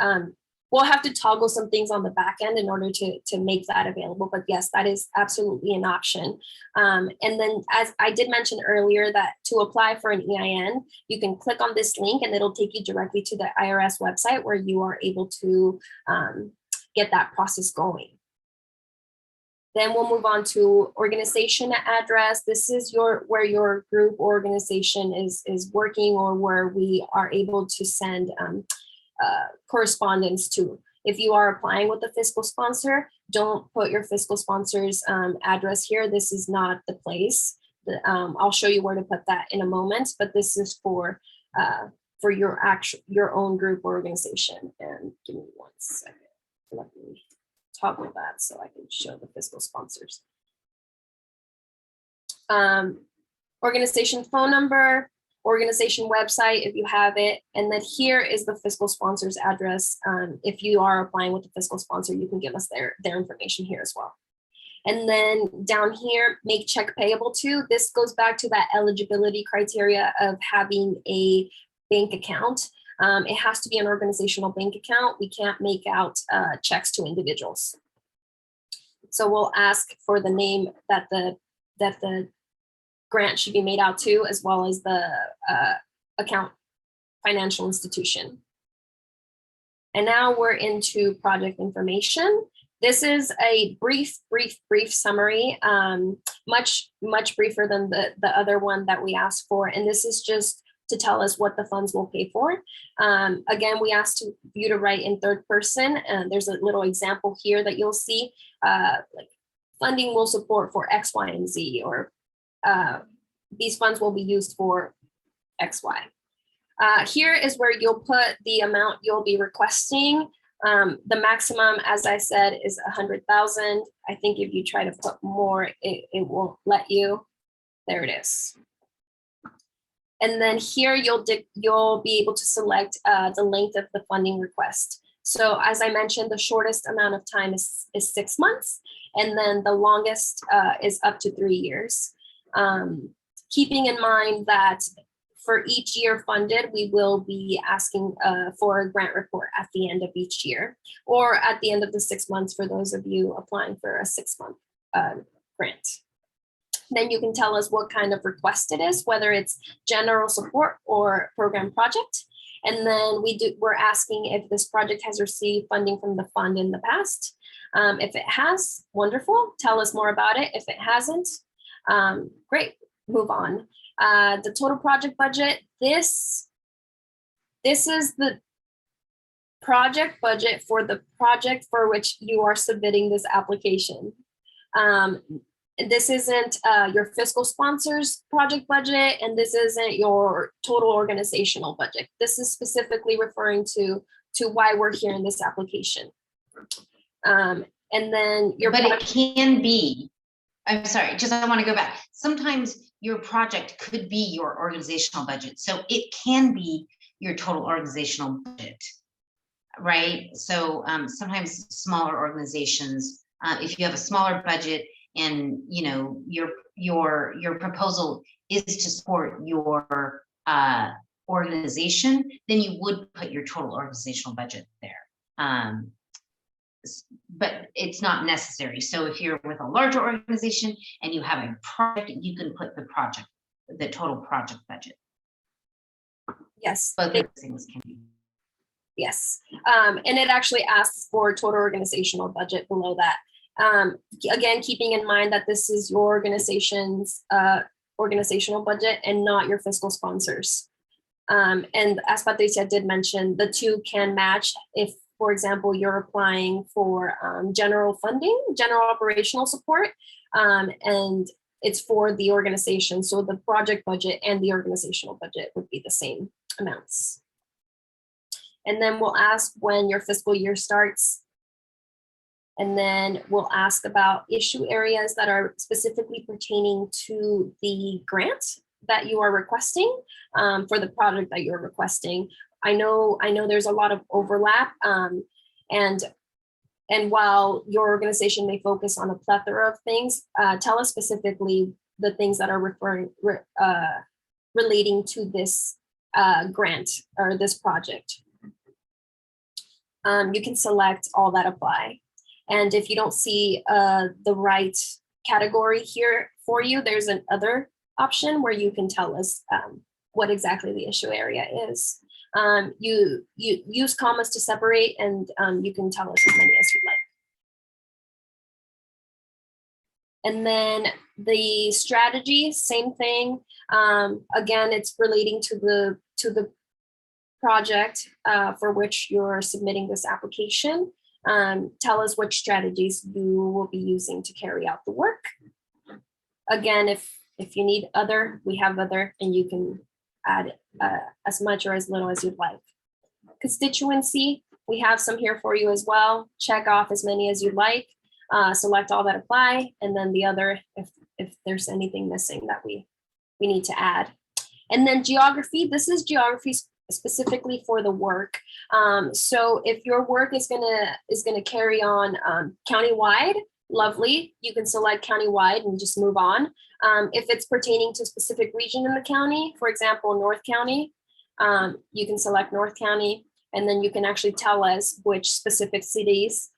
we'll have to toggle some things on the back end in order to make that available. But yes, that is absolutely an option. And then as I did mention earlier, that to apply for an EIN, you can click on this link and it'll take you directly to the IRS website where you are able to get that process going. Then we'll move on to organization address. This is where your group or organization is working, or where we are able to send correspondence to. If you are applying with a fiscal sponsor, don't put your fiscal sponsor's address here. This is not the place. I'll show you where to put that in a moment, but this is for your own group or organization. And give me 1 second. Let me toggle that so I can show the fiscal sponsors. Organization phone number, organization website if you have it, and then here is the fiscal sponsor's address. If you are applying with the fiscal sponsor, you can give us their information here as well. And then down here, make check payable to. This goes back to that eligibility criteria of having a bank account. It has to be an organizational bank account. We can't make out checks to individuals. So we'll ask for the name that the grant should be made out to, as well as the account financial institution. And now we're into project information. This is a brief summary, much briefer than the other one that we asked for. And this is just to tell us what the funds will pay for. Again, we asked you to write in third person, and there's a little example here that you'll see, like funding will support for X, Y, and Z, or these funds will be used for X, Y. Here is where you'll put the amount you'll be requesting. The maximum, as I said, is 100,000. I think if you try to put more, it won't let you. There it is. And then here you'll be able to select the length of the funding request. So as I mentioned, the shortest amount of time is 6 months, and then the longest is up to 3 years. Keeping in mind that for each year funded, we will be asking for a grant report at the end of each year, or at the end of the 6 months for those of you applying for a 6-month grant. Then you can tell us what kind of request it is, whether it's general support or program project. And then we're asking if this project has received funding from the fund in the past. If it has, wonderful, tell us more about it. If it hasn't, great, move on. The total project budget, this is the project budget for the project for which you are submitting this application. This isn't your fiscal sponsor's project budget, and this isn't your total organizational budget. This is specifically referring to why we're here in this application. And then But it can be, I'm sorry, I want to go back. Sometimes your project could be your organizational budget. So it can be your total organizational budget, right? So sometimes smaller organizations, if you have a smaller budget, and your proposal is to support your organization, then you would put your total organizational budget there. But it's not necessary. So if you're with a larger organization and you have a project, you can put the total project budget. Yes. Both of those things can be. Yes. And it actually asks for total organizational budget below that. Again, keeping in mind that this is your organization's organizational budget and not your fiscal sponsors. And as Patricia did mention, the two can match if for example, you're applying for general funding, general operational support, and it's for the organization. So the project budget and the organizational budget would be the same amounts. And then we'll ask when your fiscal year starts. And then we'll ask about issue areas that are specifically pertaining to the grant that you are requesting for the product that you're requesting. I know there's a lot of overlap, and while your organization may focus on a plethora of things, tell us specifically the things that are relating to this grant or this project. You can select all that apply. And if you don't see the right category here for you, there's another option where you can tell us what exactly the issue area is. You use commas to separate, and you can tell us as many as you'd like. And then the strategy, same thing. Again, it's relating to the project for which you're submitting this application. Tell us which strategies you will be using to carry out the work. Again, if you need other, we have other, and you can add as much or as little as you'd like. Constituency, we have some here for you as well. Check off as many as you'd like. Select all that apply, and then the other if there's anything missing that we need to add. And then geography, this is geography specifically for the work. So if your work is gonna carry on countywide, lovely, you can select countywide and just move on. If it's pertaining to a specific region in the county, for example, North County, you can select North County, and then you can actually tell us which specific cities.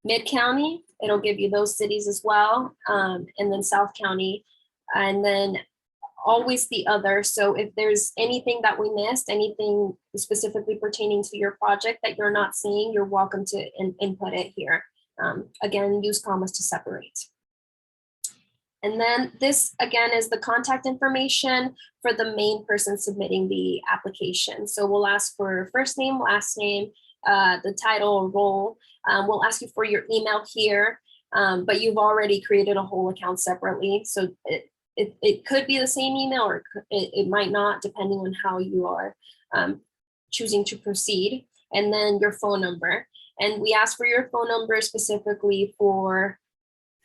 Mid-County, it'll give you those cities as well, and then South County, and then always the other. So if there's anything that we missed, anything specifically pertaining to your project that you're not seeing, you're welcome to input it here. Again, use commas to separate. And then this, again, is the contact information for the main person submitting the application. So we'll ask for first name, last name, the title or role. We'll ask you for your email here, but you've already created a whole account separately. So it could be the same email, or it might not, depending on how you are choosing to proceed. And then your phone number. And we ask for your phone number specifically for,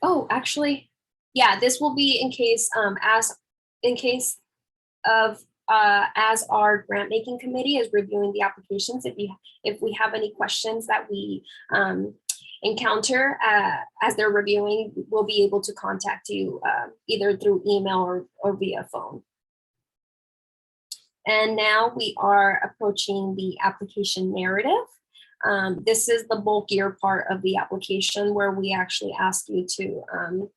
oh, actually, yeah, this will be in case as our grant making committee is reviewing the applications. If we have any questions that we encounter as they're reviewing, we'll be able to contact you either through email or via phone. And now we are approaching the application narrative. This is the bulkier part of the application where we actually ask you to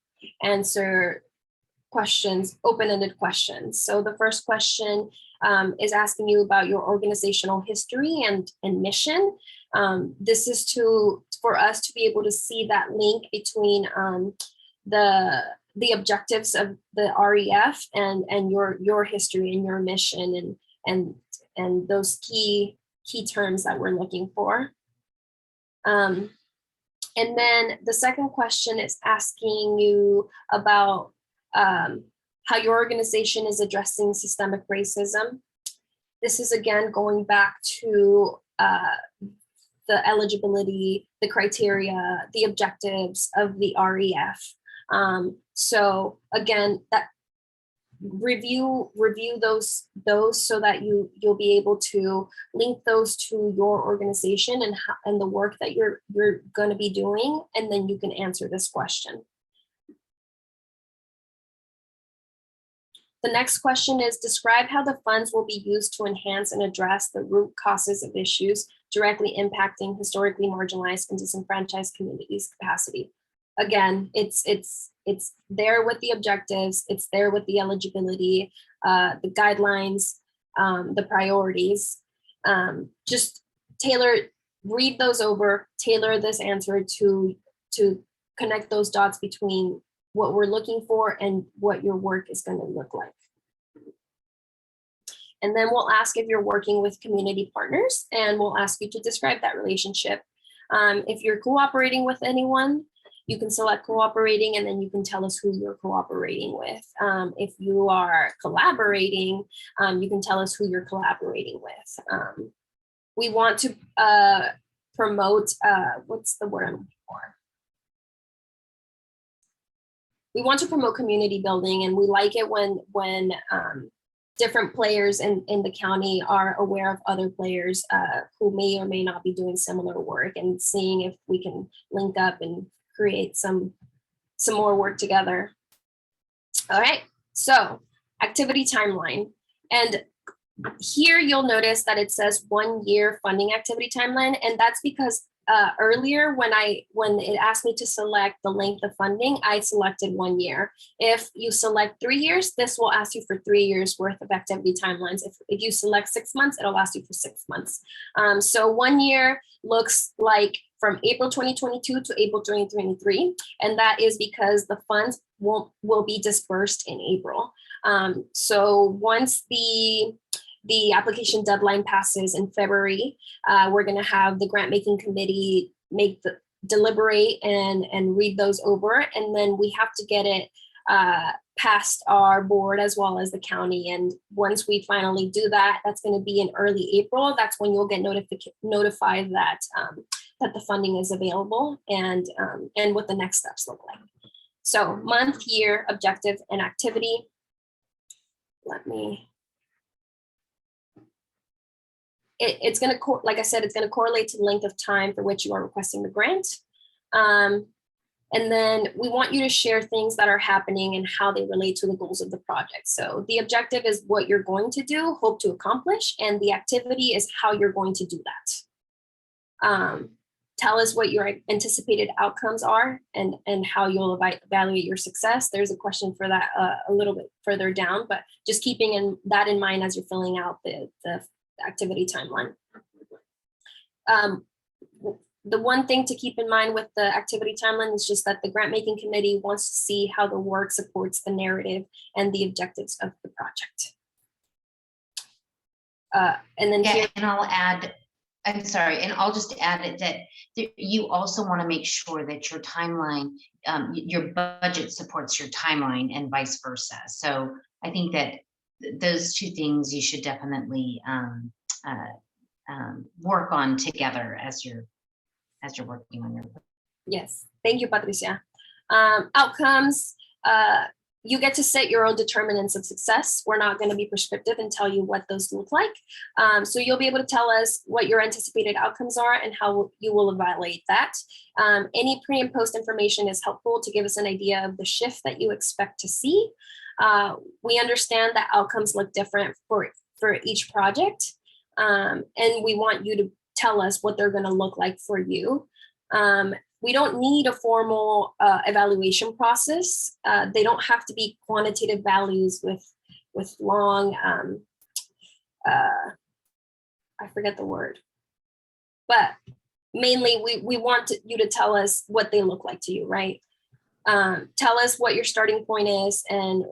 answer questions, open-ended questions. So the first question is asking you about your organizational history and mission. This is for us to be able to see that link between the objectives of the REF and your history and your mission and those key terms that we're looking for. And then the second question is asking you about how your organization is addressing systemic racism. This is again going back to the eligibility, the criteria, the objectives of the REF. So again, that review those so that you'll be able to link those to your organization and the work that you're going to be doing, and then you can answer this question. The next question is, describe how the funds will be used to enhance and address the root causes of issues directly impacting historically marginalized and disenfranchised communities' capacity. Again, it's there with the objectives, it's there with the eligibility, the guidelines, the priorities. Just read those over, tailor this answer to connect those dots between what we're looking for and what your work is going to look like. And then we'll ask if you're working with community partners, and we'll ask you to describe that relationship. If you're cooperating with anyone, you can select cooperating, and then you can tell us who you're cooperating with. If you are collaborating, you can tell us who you're collaborating with. We want to promote, what's the word I'm looking for? We want to promote community building, and we like it when different players in the county are aware of other players who may or may not be doing similar work, and seeing if we can link up and create some more work together. All right, so activity timeline. And here you'll notice that it says 1 year funding activity timeline, and that's because earlier when it asked me to select the length of funding, I selected 1 year. If you select 3 years, this will ask you for 3 years worth of activity timelines. If you select 6 months, it'll ask you for 6 months. So 1 year looks like from April 2022 to April 2023, and that is because the funds will be dispersed in April. So once the application deadline passes in February, we're going to have the grant making committee deliberate and read those over, and then we have to get it past our board as well as the county. And once we finally do that, that's going to be in early April. That's when you'll get notified that that the funding is available, and what the next steps look like. So month, year, objective, and activity. It's going to, like I said, it's going to correlate to the length of time for which you are requesting the grant. And then we want you to share things that are happening and how they relate to the goals of the project. So the objective is what you're going to do, hope to accomplish, and the activity is how you're going to do that. Tell us what your anticipated outcomes are and how you'll evaluate your success. There's a question for that a little bit further down, but just keeping that in mind as you're filling out the activity timeline. The one thing to keep in mind with the activity timeline is just that the grant making committee wants to see how the work supports the narrative and the objectives of the project. And then here, and I'll add, I'm sorry, and I'll just add it that you also want to make sure that your timeline, your budget supports your timeline and vice versa. So I think that those two things you should definitely work on together as you're working on your. Yes, thank you, Patricia. Outcomes. You get to set your own determinants of success. We're not going to be prescriptive and tell you what those look like. So you'll be able to tell us what your anticipated outcomes are and how you will evaluate that. Any pre and post information is helpful to give us an idea of the shift that you expect to see. We understand that outcomes look different for each project. And we want you to tell us what they're going to look like for you. We don't need a formal evaluation process. They don't have to be quantitative values with long, I forget the word, but mainly we want you to tell us what they look like to you, right? Tell us what your starting point is and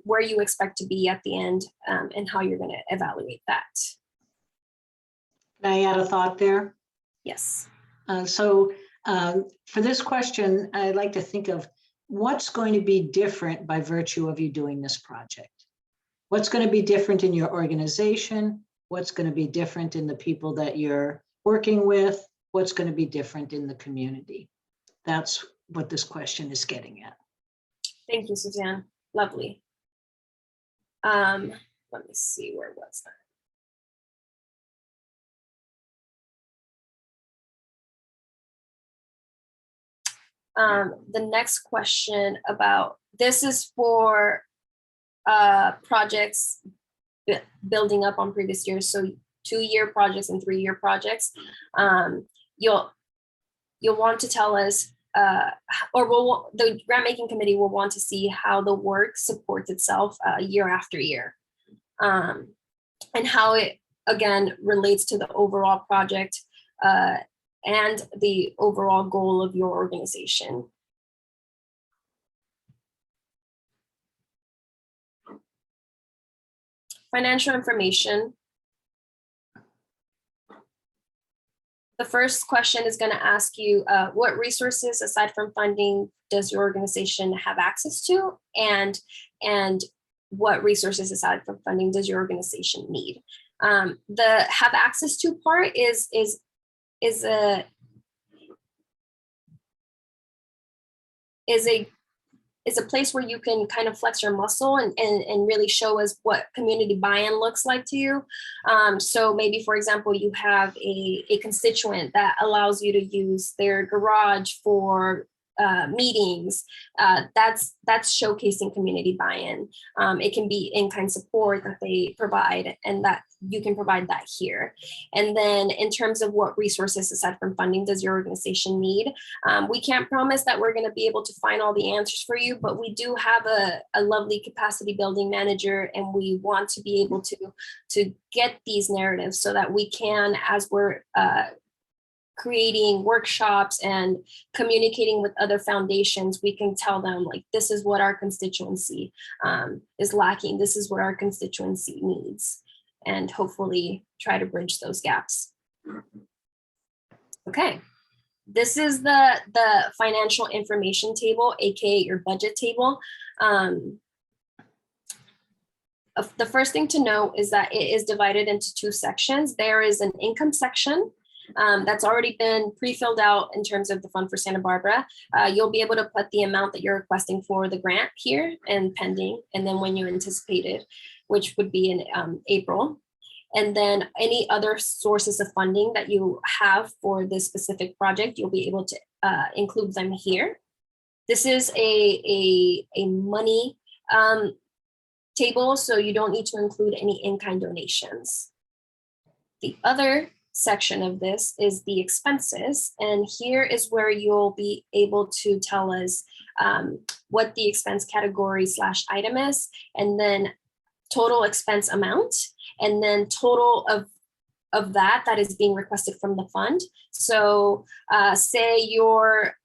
where you expect to be at the end, and how you're going to evaluate that. Can I add a thought there? Yes. For this question, I'd like to think of what's going to be different by virtue of you doing this project. What's going to be different in your organization? What's going to be different in the people that you're working with? What's going to be different in the community? That's what this question is getting at. Thank you, Suzanne. Lovely. Let me see, where was that? The next question about, this is for projects building up on previous years. So 2-year projects and 3-year projects. You'll want to tell us, the grant making committee will want to see how the work supports itself year after year, and how it again relates to the overall project and the overall goal of your organization. financial information. The first question is going to ask you, what resources aside from funding does your organization have access to, and what resources aside from funding does your organization need? The have access to part is a place where you can kind of flex your muscle and really show us what community buy-in looks like to you. So maybe, for example, you have a constituent that allows you to use their garage for meetings. That's showcasing community buy-in. It can be in-kind support that they provide, and that you can provide that here. And then in terms of what resources aside from funding does your organization need, we can't promise that we're going to be able to find all the answers for you, but we do have a lovely capacity building manager, and we want to be able to get these narratives so that we can, as we're creating workshops and communicating with other foundations, we can tell them, like, this is what our constituency is lacking. This is what our constituency needs, and hopefully try to bridge those gaps. Okay, this is the financial information table, aka your budget table. The first thing to note is that it is divided into two sections. There is an income section that's already been pre-filled out in terms of the Fund for Santa Barbara. You'll be able to put the amount that you're requesting for the grant here and pending, and then when you anticipate it, which would be in April. And then any other sources of funding that you have for this specific project, you'll be able to include them here. This is a money table, so you don't need to include any in-kind donations. The other section of this is the expenses, and here is where you'll be able to tell us what the expense category / item is, and then total expense amount, and then total of that is being requested from the fund. So say your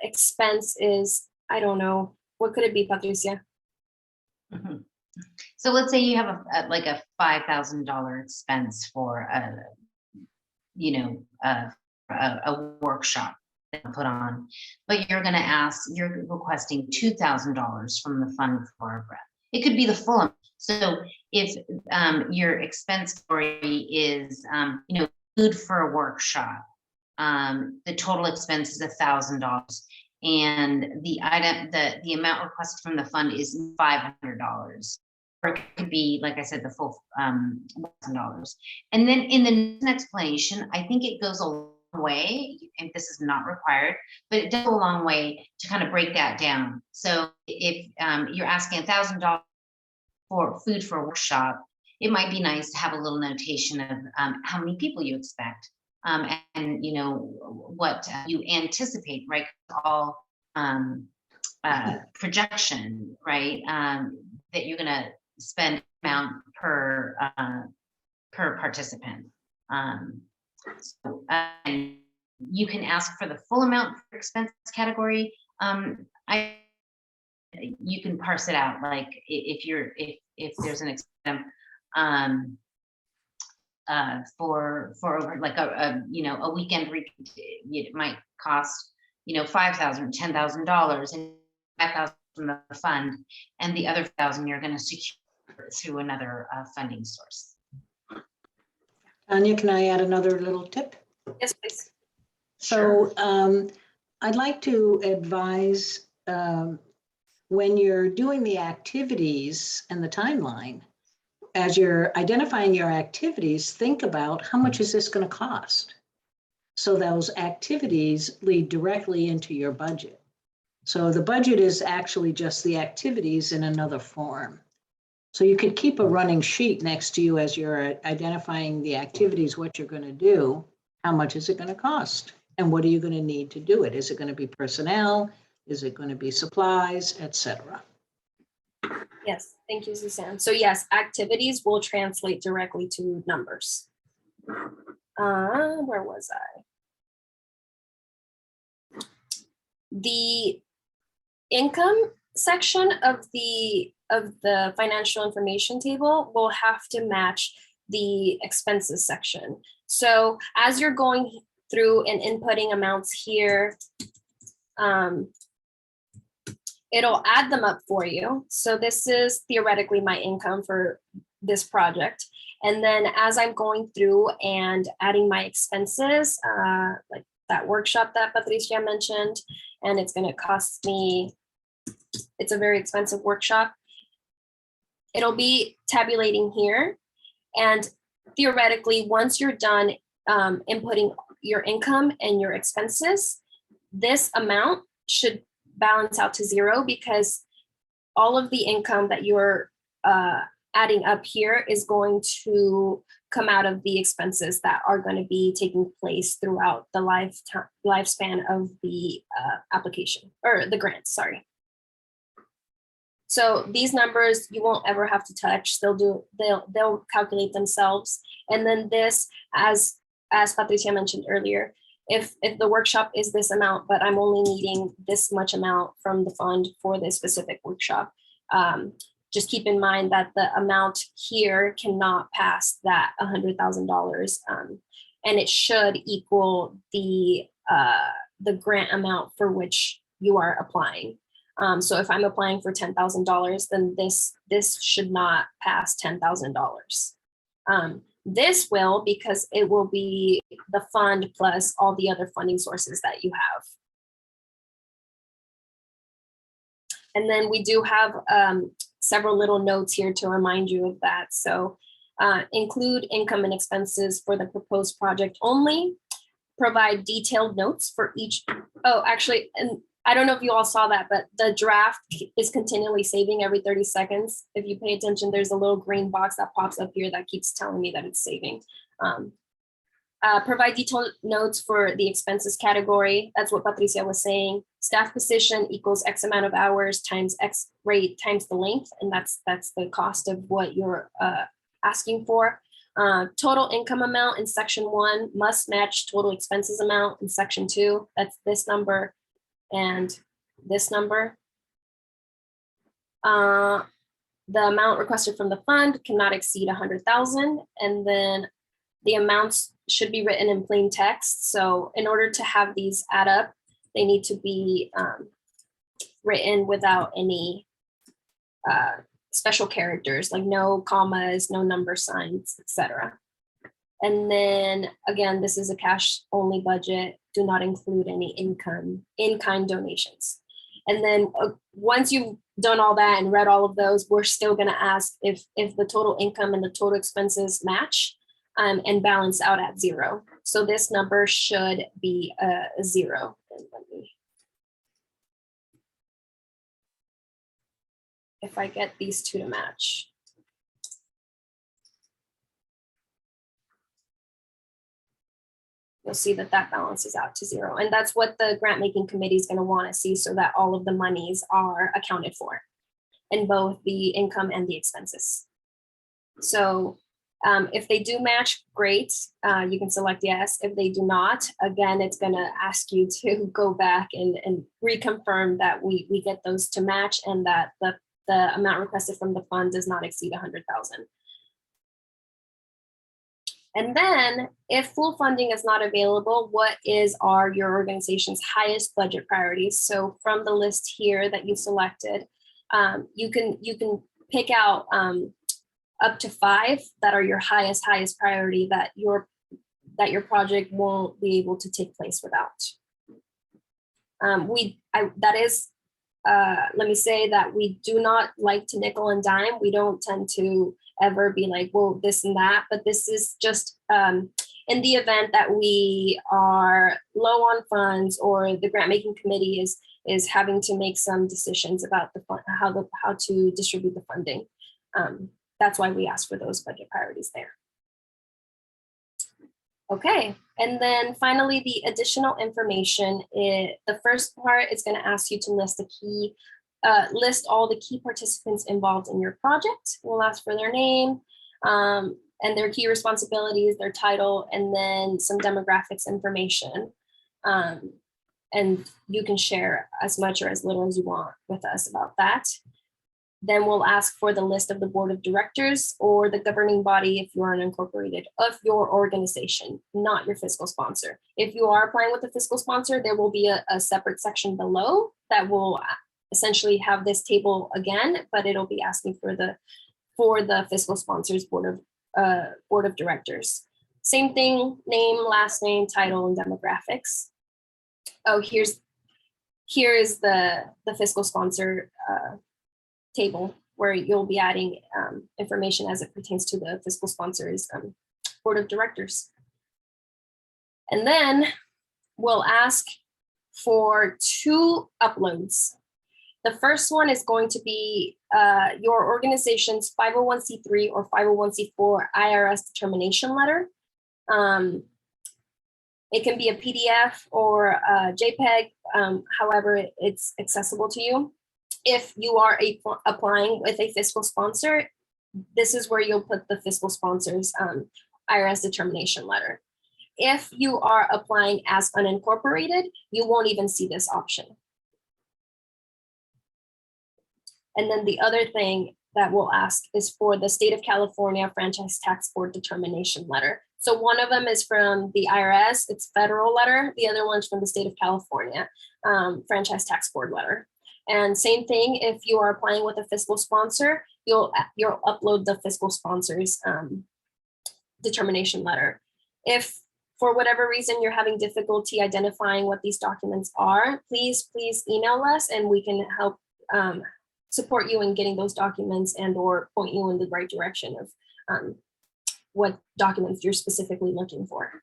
expense is, I don't know, what could it be, Patricia? Mm-hmm. So let's say you have a $5,000 expense for a workshop that you put on, but you're requesting $2,000 from the Fund for Barbara. It could be the full amount. So if your expense story is, food for a workshop, the total expense is $1,000, and the amount requested from the fund is $500. Or it could be, like I said, the full $1,000. And then in the next explanation, I think it goes a long way, and this is not required, but it does go a long way to kind of break that down. So if you're asking $1,000 for food for a workshop, it might be nice to have a little notation of how many people you expect, and what you anticipate, right? All projection, right? That you're gonna spend amount per participant. So, you can ask for the full amount for expense category. You can parse it out, like if there's an expense for like a weekend retreat, it might cost $5,000, $10,000, and $5,000 from the fund, and the other $1,000 you're going to secure through another funding source. Tanya, can I add another little tip? Yes, please. So I'd like to advise when you're doing the activities and the timeline, as you're identifying your activities, think about how much is this going to cost? So those activities lead directly into your budget. So the budget is actually just the activities in another form. So you could keep a running sheet next to you as you're identifying the activities, what you're going to do, how much is it going to cost? And what are you going to need to do it? Is it going to be personnel? Is it going to be supplies, etc.? Yes, thank you, Suzanne. So yes, activities will translate directly to numbers. Where was I? The income section of the of the financial information table will have to match the expenses section. So as you're going through and inputting amounts here, it'll add them up for you. So this is theoretically my income for this project. And then as I'm going through and adding my expenses, like that workshop that Patricia mentioned, and it's going to cost me, it's a very expensive workshop. It'll be tabulating here. And theoretically, once you're done inputting your income and your expenses, this amount should balance out to zero, because all of the income that you're adding up here is going to come out of the expenses that are going to be taking place throughout the lifespan of the application, or the grant, sorry. So these numbers you won't ever have to touch. They'll calculate themselves. And then this, as Patricia mentioned earlier, if the workshop is this amount, but I'm only needing this much amount from the fund for this specific workshop, just keep in mind that the amount here cannot pass that $100,000, and it should equal the grant amount for which you are applying. So if I'm applying for $10,000, then this should not pass $10,000. This will, because it will be the fund plus all the other funding sources that you have. And then we do have several little notes here to remind you of that. So include income and expenses for the proposed project only. Provide detailed notes for each. Oh, actually, and I don't know if you all saw that, but the draft is continually saving every 30 seconds. If you pay attention, there's a little green box that pops up here that keeps telling me that it's saving. Provide detailed notes for the expenses category. That's what Patricia was saying. Staff position equals X amount of hours times X rate times the length. And that's the cost of what you're asking for. Total income amount in section 1 must match total expenses amount in section 2. That's this number and this number. The amount requested from the fund cannot exceed 100,000, and then the amounts should be written in plain text. So in order to have these add up, they need to be written without any special characters, like no commas, no number signs, etc. And then again, this is a cash only budget. Do not include any in-kind donations. And then once you've done all that and read all of those, we're still going to ask if the total income and the total expenses match and balance out at 0. So this number should be a 0. And let me, if I get these two to match. You'll see that balances out to 0. And that's what the grant making committee is going to want to see, so that all of the monies are accounted for in both the income and the expenses. So if they do match, great. You can select yes. If they do not, again, it's going to ask you to go back and reconfirm that we get those to match, and that the amount requested from the fund does not exceed 100,000. And then if full funding is not available, what are your organization's highest budget priorities? So from the list here that you selected, you can pick out up to 5 that are your highest priority that your project won't be able to take place without. Let me say that we do not like to nickel and dime. We don't tend to ever be like, well, this and that, but this is just in the event that we are low on funds, or the grant making committee is having to make some decisions about the fund, how to distribute the funding. That's why we ask for those budget priorities there. Okay, and then finally, the additional information. The first part is going to ask you to list list all the key participants involved in your project. We'll ask for their name and their key responsibilities, their title, and then some demographics information. And you can share as much or as little as you want with us about that. Then we'll ask for the list of the board of directors or the governing body if you're an unincorporated of your organization, not your fiscal sponsor. If you are applying with a fiscal sponsor, there will be a separate section below that will essentially have this table again, but it'll be asking for the fiscal sponsors board of directors. Same thing, name, last name, title, and demographics. Oh, here is the fiscal sponsor table where you'll be adding information as it pertains to the fiscal sponsors board of directors. And then we'll ask for 2 uploads. The first one is going to be your organization's 501c3 or 501c4 IRS determination letter. It can be a PDF or a JPEG, however it's accessible to you. If you are applying with a fiscal sponsor, this is where you'll put the fiscal sponsor's IRS determination letter. If you are applying as unincorporated, you won't even see this option. And then the other thing that we'll ask is for the State of California Franchise Tax Board determination letter. So one of them is from the IRS, it's federal letter. The other one's from the State of California Franchise Tax Board letter. And same thing, if you are applying with a fiscal sponsor, you'll upload the fiscal sponsor's determination letter. If for whatever reason you're having difficulty identifying what these documents are, please email us and we can help support you in getting those documents and or point you in the right direction of what documents you're specifically looking for.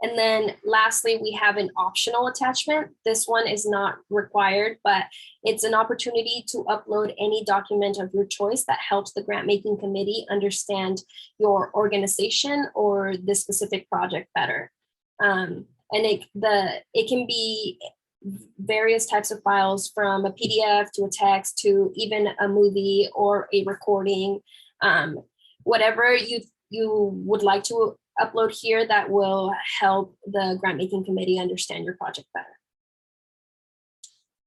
And then lastly, we have an optional attachment. This one is not required, but it's an opportunity to upload any document of your choice that helps the grant making committee understand your organization or the specific project better. And it can be various types of files, from a PDF to a text to even a movie or a recording, whatever you would like to upload here that will help the grant making committee understand your project better.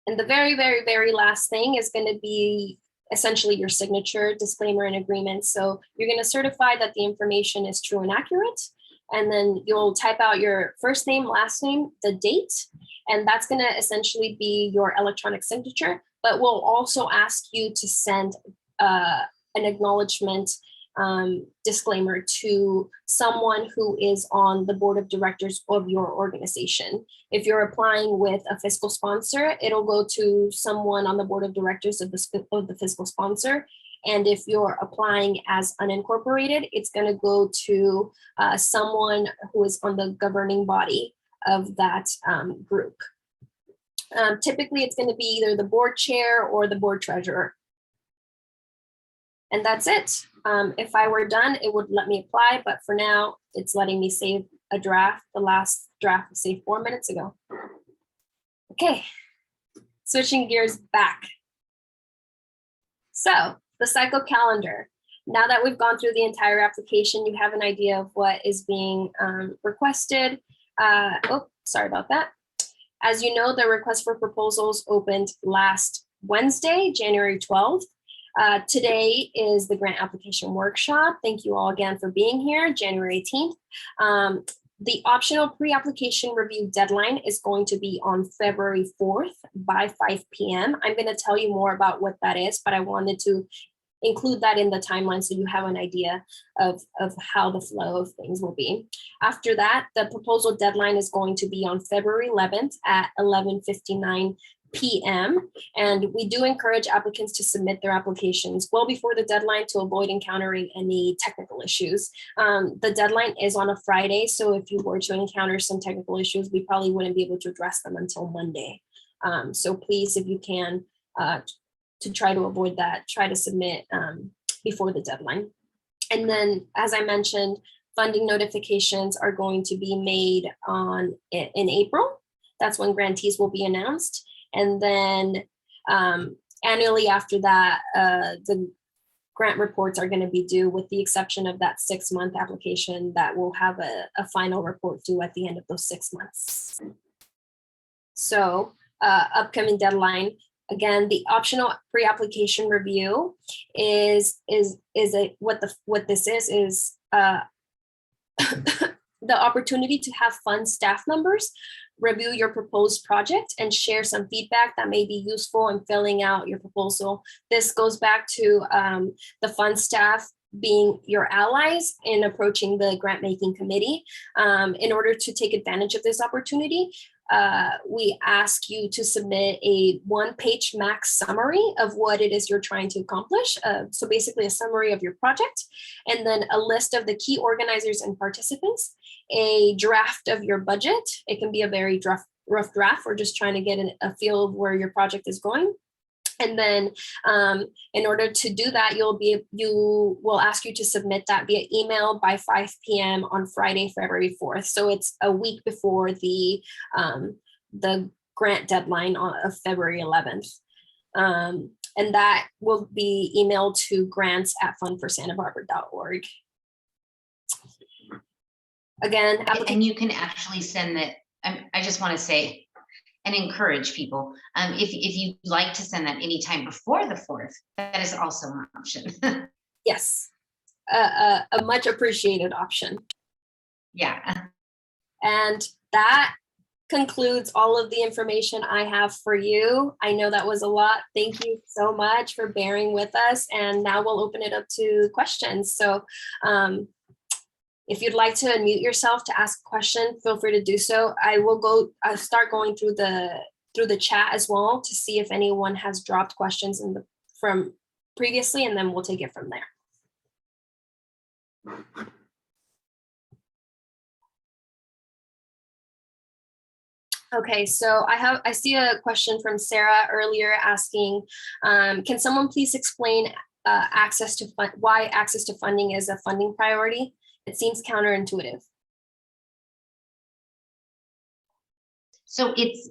And the very, very, very last thing is going to be essentially your signature, disclaimer, and agreement. So you're going to certify that the information is true and accurate. And then you'll type out your first name, last name, the date, and that's going to essentially be your electronic signature. But we'll also ask you to send an acknowledgement disclaimer to someone who is on the board of directors of your organization. If you're applying with a fiscal sponsor, it'll go to someone on the board of directors of the fiscal sponsor. And if you're applying as unincorporated, it's going to go to someone who is on the governing body of that group. Typically, it's going to be either the board chair or the board treasurer. And that's it. If I were done, it would let me apply, but for now, it's letting me save a draft. The last draft was saved 4 minutes ago. Okay, switching gears back. So the cycle calendar. Now that we've gone through the entire application, you have an idea of what is being requested. Oh, sorry about that. As you know, the request for proposals opened last Wednesday, January 12th. Today is the grant application workshop. Thank you all again for being here, January 18th. The optional pre-application review deadline is going to be on February 4th by 5 p.m. I'm going to tell you more about what that is, but I wanted to include that in the timeline so you have an idea of how the flow of things will be. After that, the proposal deadline is going to be on February 11th at 11:59 p.m. And we do encourage applicants to submit their applications well before the deadline to avoid encountering any technical issues. The deadline is on a Friday, so if you were to encounter some technical issues, we probably wouldn't be able to address them until Monday. So please, if you can, to try to avoid that, try to submit before the deadline. And then, as I mentioned, funding notifications are going to be made in April. That's when grantees will be announced. And then annually after that, the grant reports are going to be due, with the exception of that 6-month application that will have a final report due at the end of those 6 months. So upcoming deadline, Again, the optional pre-application review is what this is the opportunity to have fund staff members review your proposed project and share some feedback that may be useful in filling out your proposal. This goes back to the fund staff being your allies in approaching the grant making committee. In order to take advantage of this opportunity, we ask you to submit a one-page max summary of what it is you're trying to accomplish. So basically a summary of your project, and then a list of the key organizers and participants, a draft of your budget. It can be a very rough draft. We're just trying to get a feel of where your project is going. And then in order to do that, we'll ask you to submit that via email by 5 p.m. on Friday, February 4th. So it's a week before the grant deadline of February 11th. And that will be emailed to grants@fundforsantabarbara.org. Again, and you can actually send that. I just want to say and encourage people, if you'd like to send that anytime before the 4th, that is also an option. Yes, a much appreciated option. Yeah. And that concludes all of the information I have for you. I know that was a lot. Thank you so much for bearing with us. And now we'll open it up to questions. So if you'd like to unmute yourself to ask a question, feel free to do so. I'll start going through the chat as well to see if anyone has dropped questions from previously, and then we'll take it from there. Okay, so I see a question from Sarah earlier asking, can someone please explain why access to funding is a funding priority? It seems counterintuitive. So it's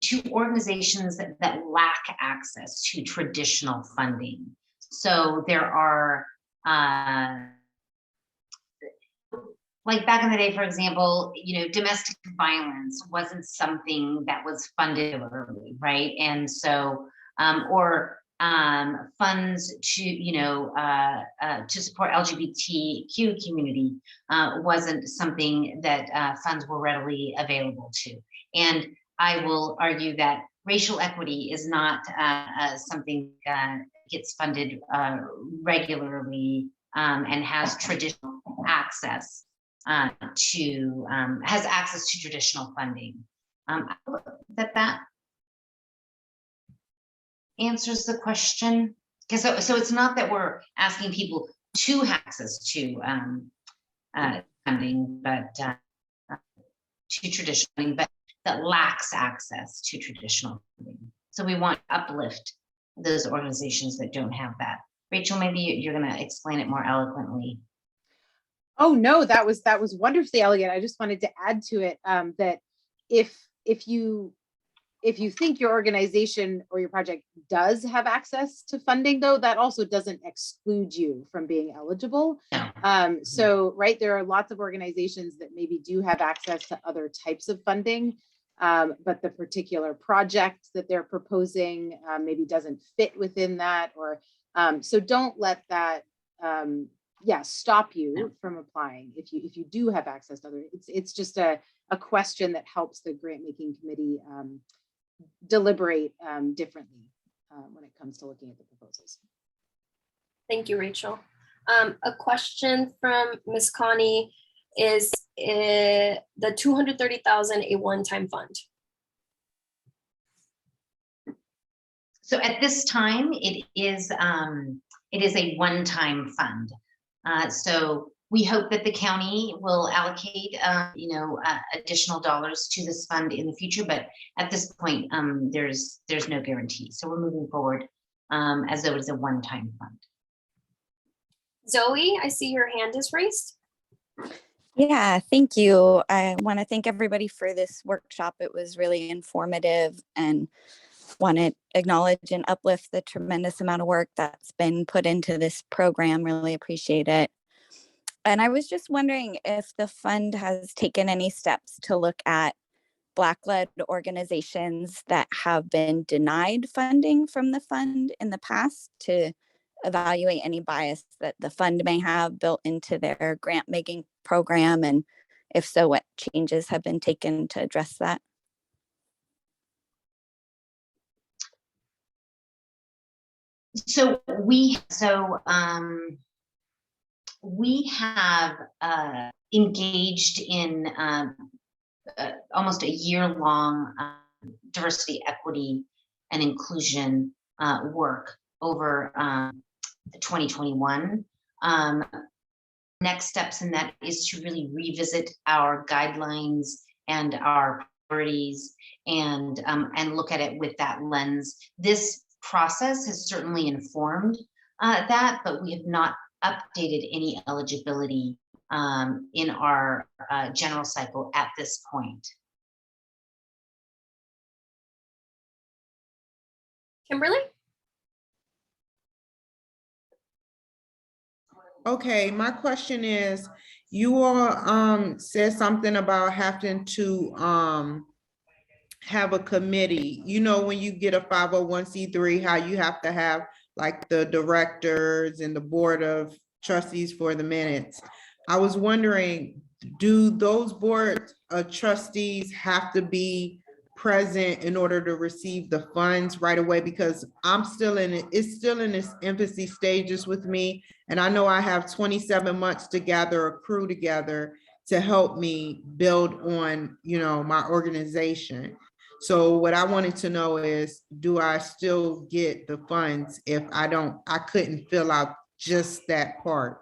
to organizations that lack access to traditional funding. So there are, like back in the day, for example, domestic violence wasn't something that was funded early, right? And so, funds to support LGBTQ community wasn't something that funds were readily available to. And I will argue that racial equity is not something that gets funded regularly and has traditional access has access to traditional funding. That answers the question. Because so it's not that we're asking people to have access to funding, but to traditional funding, but that lacks access to traditional funding. So we want to uplift those organizations that don't have that. Rachel, maybe you're going to explain it more eloquently. Oh no, that was wonderfully elegant. I just wanted to add to it that if you think your organization or your project does have access to funding, though, that also doesn't exclude you from being eligible. So, right, there are lots of organizations that maybe do have access to other types of funding, but the particular project that they're proposing maybe doesn't fit within that, or so don't let that stop you from applying if you do have access to other. It's just a question that helps the grant making committee deliberate differently when it comes to looking at the proposals. Thank you, Rachel. A question from Ms. Connie is the $230,000 a one-time fund? So at this time, it is a one-time fund. So we hope that the county will allocate, additional dollars to this fund in the future, but at this point, there's no guarantee. So we're moving forward as though it's a one-time fund. Zoe, I see your hand is raised. Yeah, thank you. I want to thank everybody for this workshop. It was really informative, and want to acknowledge and uplift the tremendous amount of work that's been put into this program. Really appreciate it. And I was just wondering if the fund has taken any steps to look at Black-led organizations that have been denied funding from the fund in the past to evaluate any bias that the fund may have built into their grant making program, and if so, what changes have been taken to address that? So we have engaged in almost a year-long diversity, equity, and inclusion work over 2021. Next steps in that is to really revisit our guidelines and our priorities and look at it with that lens. This process has certainly informed that, but we have not updated any eligibility in our general cycle at this point. Kimberly? Okay, my question is, you all said something about having to have a committee. You know, when you get a 501c3, how you have to have like the directors and the board of trustees for the minutes. I was wondering, do those board of trustees have to be present in order to receive the funds right away? Because I'm still in it, it's still in its infancy stages with me. And I know I have 27 months to gather a crew together to help me build on, you know, my organization. So what I wanted to know is, do I still get the funds if I couldn't fill out just that part?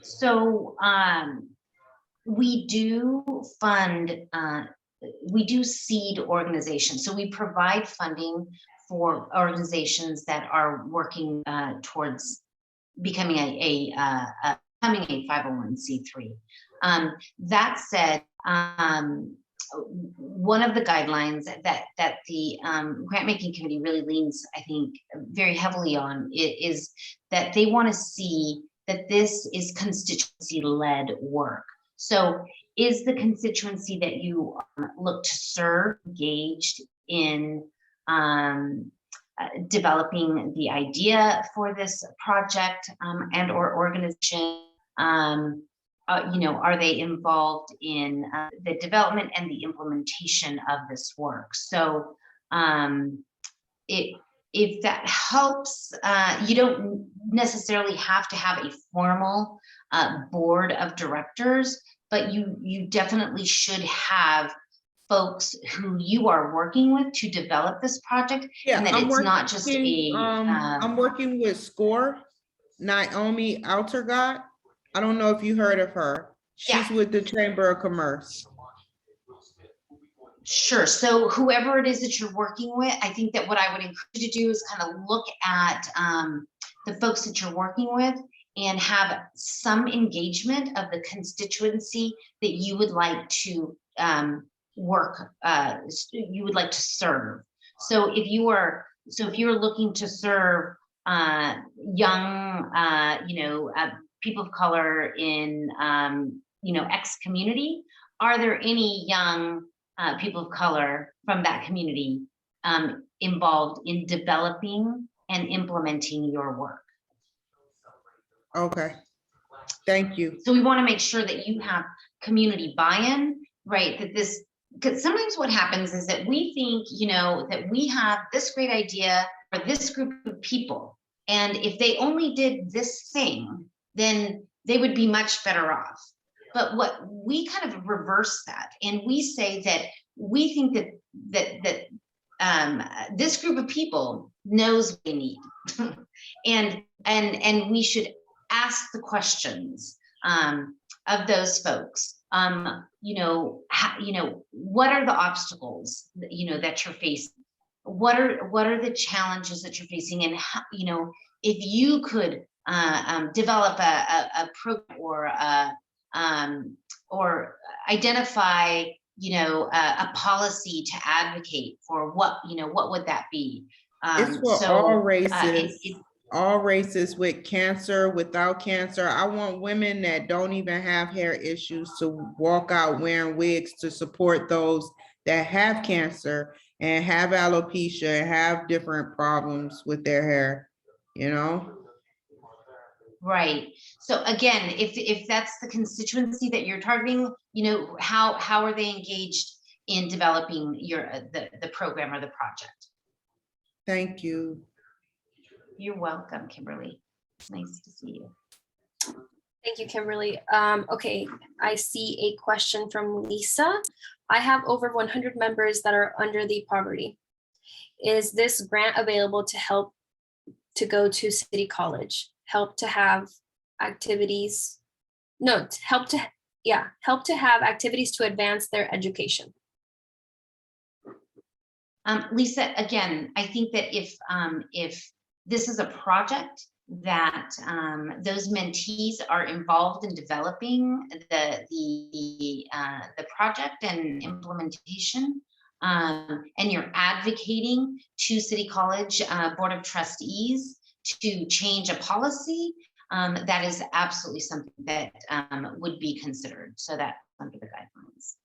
So we do fund, we do seed organizations. So we provide funding for organizations that are working towards becoming a 501c3. That said, one of the guidelines that the grant making committee really leans, I think, very heavily on is that they want to see that this is constituency-led work. So is the constituency that you look to serve engaged in developing the idea for this project and or organization? You know, are they involved in the development and the implementation of this work? So if that helps, you don't necessarily have to have a formal board of directors, but you definitely should have folks who you are working with to develop this project. Yeah, and that it's not just a I'm working with SCORE, Naomi Altergott. I don't know if you heard of her. She's with the Chamber of Commerce. Sure. So whoever it is that you're working with, I think that what I would encourage you to do is kind of look at the folks that you're working with and have some engagement of the constituency that you would like to you would like to serve. So if you're looking to serve young, people of color in, X community, are there any young people of color from that community involved in developing and implementing your work? Okay, thank you. So we want to make sure that you have community buy-in, right? Because sometimes what happens is that we think, that we have this great idea for this group of people, and if they only did this thing, then they would be much better off. But what we kind of reverse that, and we say that we think that this group of people knows what they need, and we should ask the questions of those folks. What are the obstacles that you're facing? What are the challenges that you're facing? And how, if you could develop a program or identify a policy to advocate for, what would that be? It's for all races. all races with cancer, without cancer. I want women that don't even have hair issues to walk out wearing wigs to support those that have cancer and have alopecia and have different problems with their hair, you know? Right. So again, if that's the constituency that you're targeting, you know, how are they engaged in developing your the program or the project? Thank you. You're welcome, Kimberly. It's nice to see you. Thank you, Kimberly. Okay, I see a question from Lisa. I have over 100 members that are under the poverty. Is this grant available to help to go to City College? Help to have activities? No, help to have activities to advance their education. Lisa, again, I think that if this is a project that those mentees are involved in developing the project and implementation, and you're advocating to City College Board of Trustees to change a policy, that is absolutely something that would be considered. So that's under the guidelines.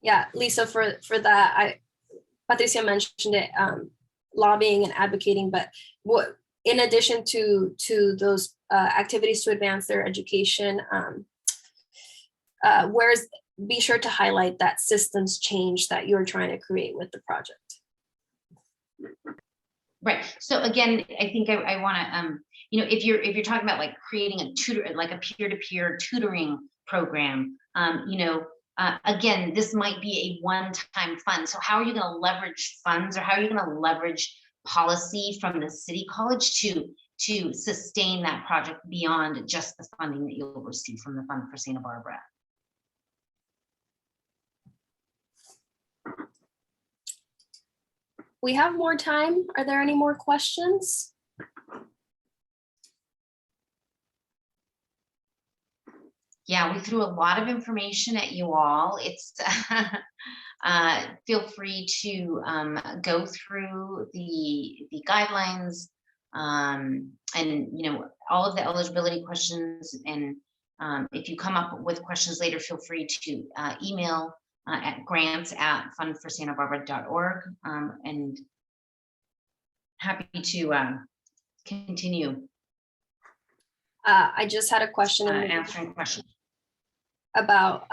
Yeah, Lisa, for that, Patricia mentioned it, lobbying and advocating, but what, in addition to those activities to advance their education, be sure to highlight that systems change that you're trying to create with the project. Right. So again, I think I want to, you know, if you're talking about like creating a tutor, like a peer-to-peer tutoring program, you know, again, this might be a one-time fund. So how are you going to leverage funds, or how are you going to leverage policy from the City College to sustain that project beyond just the funding that you'll receive from the Fund for Santa Barbara? We have more time. Are there any more questions? Yeah, we threw a lot of information at you all. It's feel free to go through the guidelines and, you know, all of the eligibility questions. And if you come up with questions later, feel free to email at grants@fundforsantabarbara.org, and happy to continue. I just had a question answering questions about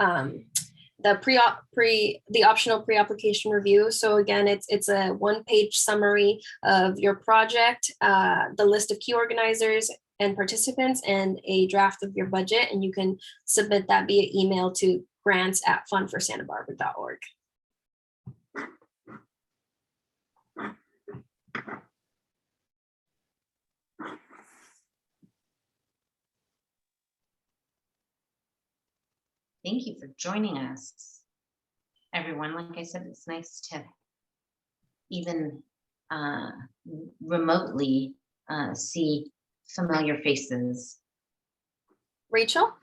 the optional pre-application review. So again, it's a one-page summary of your project, the list of key organizers and participants, and a draft of your budget, and you can submit that via email to grants@fundforsantabarbara.org. Thank you for joining us, everyone. Like I said, it's nice to even remotely see familiar faces. Rachel?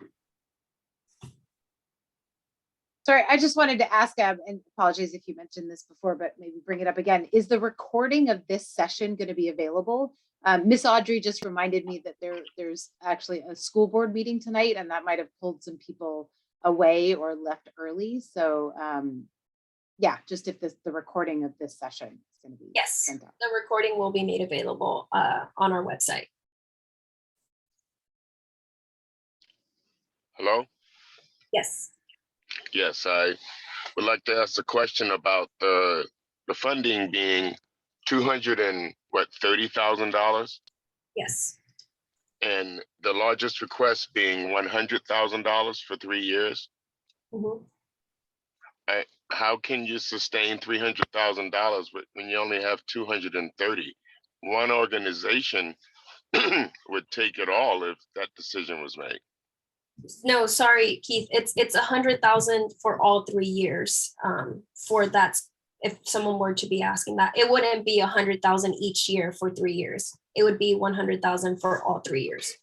Sorry, I just wanted to ask, and apologies if you mentioned this before, but maybe bring it up again. Is the recording of this session going to be available? Miss Audrey just reminded me that there's actually a school board meeting tonight, and that might have pulled some people away or left early. So yeah, just if the recording of this session is going to be sent out. The recording will be made available on our website. Hello? Yes. Yes, I would like to ask a question about the funding being $230,000. Yes. And the largest request being $100,000 for 3 years. Mm-hmm. How can you sustain $300,000 when you only have 230? One organization would take it all if that decision was made. No, sorry, Keith. It's 100,000 for all 3 years. For that, if someone were to be asking that, it wouldn't be 100,000 each year for 3 years. It would be 100,000 for all 3 years.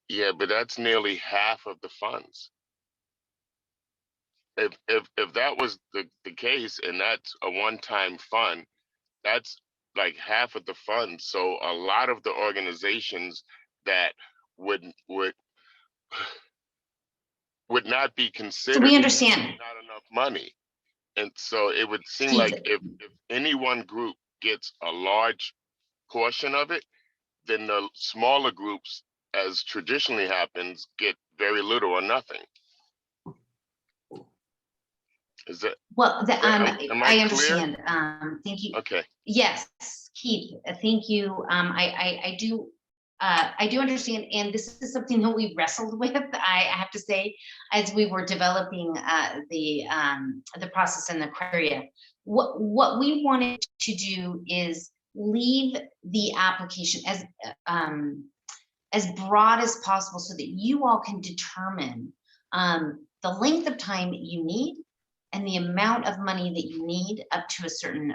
Yeah, but that's nearly half of the funds. If that was the case, and that's a one-time fund, that's like half of the funds. So a lot of the organizations that would not be considered. We understand. Not enough money. And so it would seem Keith. like if any one group gets a large portion of it, then the smaller groups, as traditionally happens, get very little or nothing. Is that well? am I clear? understand. Thank you. Okay. Yes, Keith. Thank you. I do understand, and this is something that we wrestled with. I have to say, as we were developing the process and the criteria, what we wanted to do is leave the application as broad as possible, so that you all can determine the length of time you need and the amount of money that you need up to a certain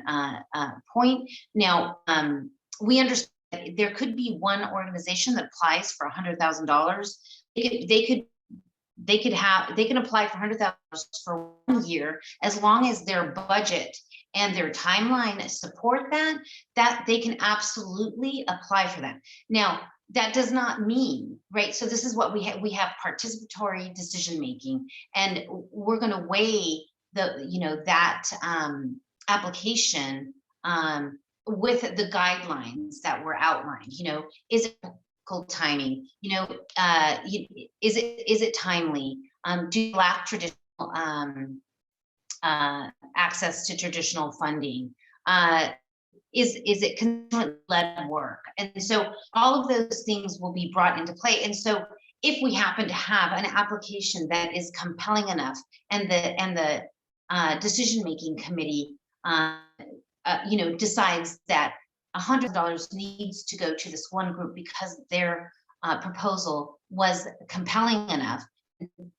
point. Now, we understand that there could be one organization that applies for $100,000. They can apply for $100,000 for 1 year, as long as their budget and their timeline support that they can absolutely apply for that. Now, that does not mean, right? So this is what we have participatory decision making, and we're going to weigh that application with the guidelines that were outlined. Is it timing? Is it timely? Do you lack traditional access to traditional funding? Is it constituent-led work? And so all of those things will be brought into play. And so if we happen to have an application that is compelling enough, and the decision-making committee decides that $100 needs to go to this one group because their proposal was compelling enough,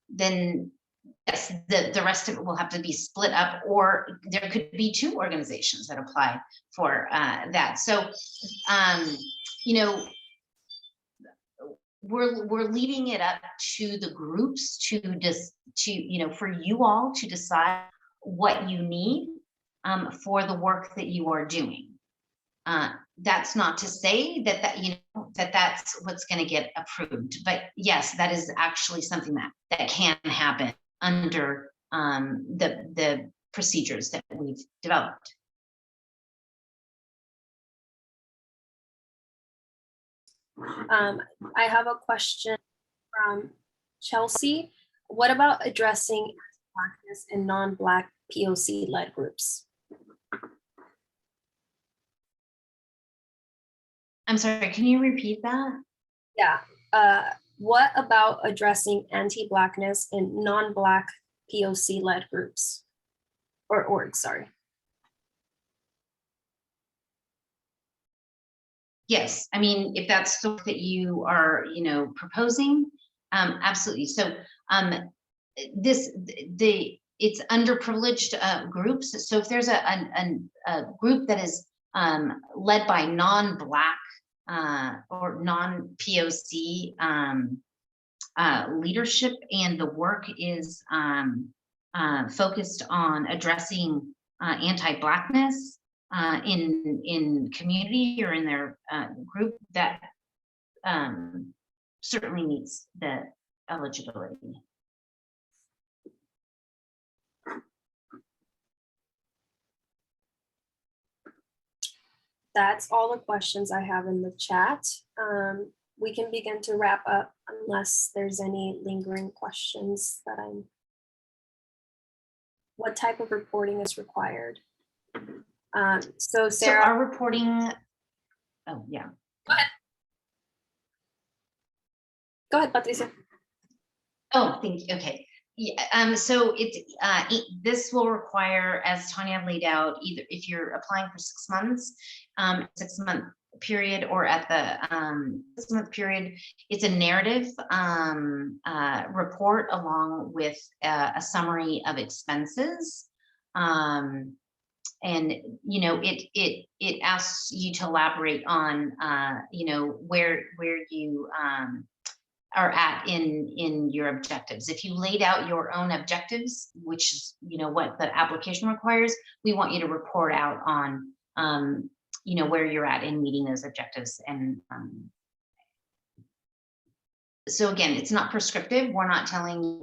then yes, the rest of it will have to be split up, or there could be 2 organizations that apply for that. So, we're leaving it up to the groups for you all to decide what you need for the work that you are doing. That's not to say that's what's going to get approved, but yes, that is actually something that can happen under the procedures that we've developed. I have a question from Chelsea. What about addressing Blackness in non-Black POC-led groups? I'm sorry, can you repeat that? Yeah. What about addressing anti-Blackness in non-Black POC-led groups or orgs, sorry? Yes, I mean, if that's the work that you are, proposing, absolutely. So, it's underprivileged groups. So if there's a group that is led by non-Black or non-POC leadership, and the work is focused on addressing anti-Blackness in community or in their group, that certainly meets the eligibility. That's all the questions I have in the chat. We can begin to wrap up unless there's any lingering questions that what type of reporting is required? So Sarah. So our reporting, oh yeah. Go ahead. Go ahead, Patricia. Oh, thank you. Okay. Yeah, so this will require, as Tanya laid out, either if you're applying for 6 months, 6-month period, or at the 6-month period, it's a narrative report along with a summary of expenses. And it asks you to elaborate on where you are at in your objectives. If you laid out your own objectives, which is what the application requires, we want you to report out on you know, where you're at in meeting those objectives. And so again, it's not prescriptive. We're not telling you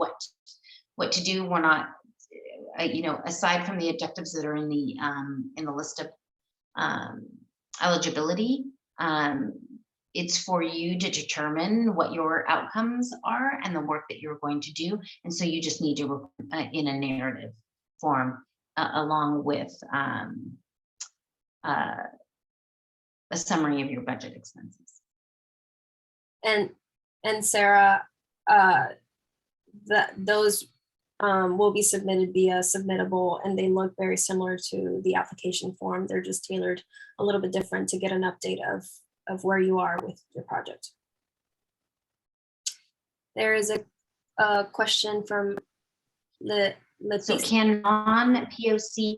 what to do. We're not, you know, aside from the objectives that are in the list of eligibility, it's for you to determine what your outcomes are and the work that you're going to do. And so you just need to, in a narrative form, along with a summary of your budget expenses. And Sarah, those will be submitted via Submittable, and they look very similar to the application form. They're just tailored a little bit different to get an update of where you are with your project. There is a question from So can non-POC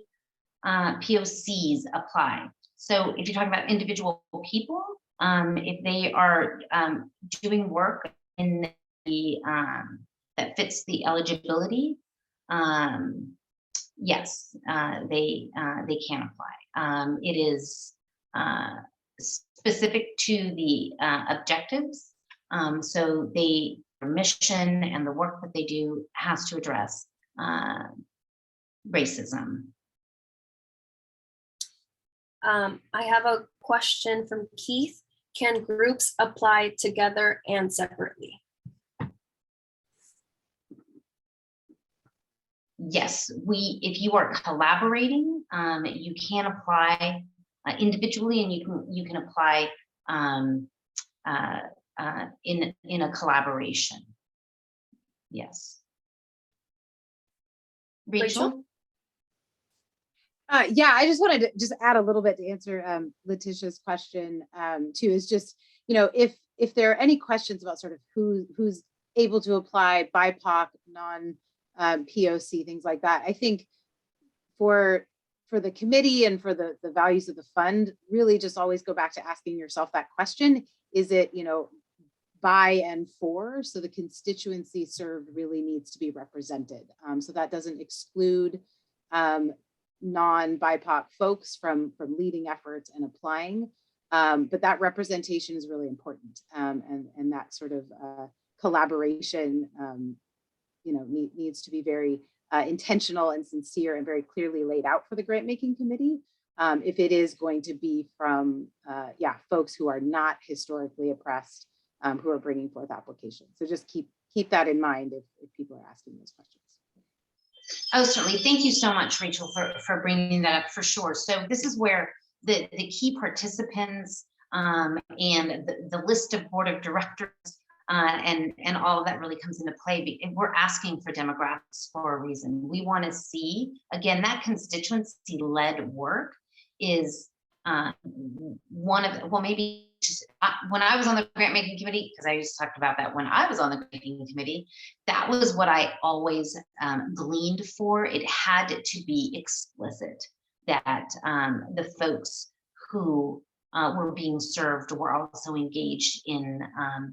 POCs apply? So if you're talking about individual people, if they are doing work in the that fits the eligibility, yes, they can apply. It is specific to the objectives, so their mission and the work that they do has to address racism. I have a question from Keith. Can groups apply together and separately? Yes, if you are collaborating, you can apply individually, and you can apply in a collaboration. Yes. Rachel? Yeah, I just wanted to just add a little bit to answer Letitia's question too. Is just, you know, if there are any questions about sort of who's able to apply, BIPOC, non-POC, things like that, I think for the committee and for the values of the fund, really just always go back to asking yourself that question. Is it, you know, by and for? So the constituency served really needs to be represented. So that doesn't exclude non-BIPOC folks from leading efforts and applying, but that representation is really important, and that sort of collaboration, you know, needs to be very intentional and sincere and very clearly laid out for the grant making committee, if it is going to be from folks who are not historically oppressed, who are bringing forth applications. So just keep that in mind if people are asking those questions. Oh, certainly. Thank you so much, Rachel, for bringing that up, for sure. So this is where the key participants and the list of board of directors and all of that really comes into play. We're asking for demographics for a reason. We want to see, again, that constituency-led work is one of, well, maybe just, when I was on the grant making committee, because I just talked about that when I was on the grant making committee, that was what I always gleaned for. It had to be explicit that the folks who were being served were also engaged in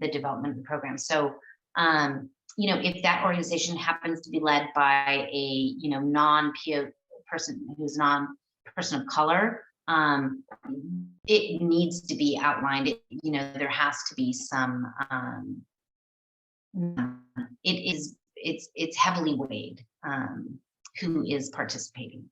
the development of the program. So, you know, if that organization happens to be led by a, you know, non-PO person who's non-person of color, it needs to be outlined. You know, there has to be some, it's heavily weighed who is participating.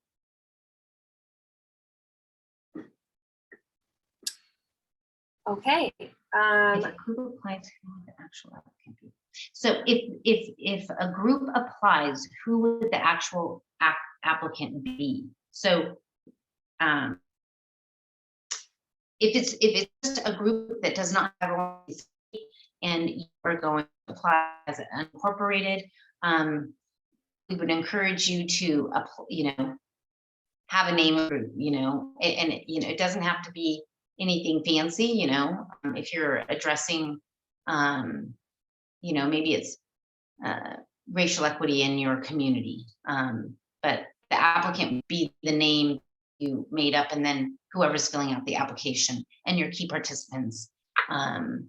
Okay. Who applies, who the actual applicant be? So if a group applies, who would the actual applicant be? So if it's just a group that does not have a and you are going to apply as an unincorporated, we would encourage you to, you know, have a name of group, you know, and you know, it doesn't have to be anything fancy, you know, if you're addressing, you know, maybe it's racial equity in your community, but the applicant would be the name you made up, and then whoever's filling out the application and your key participants and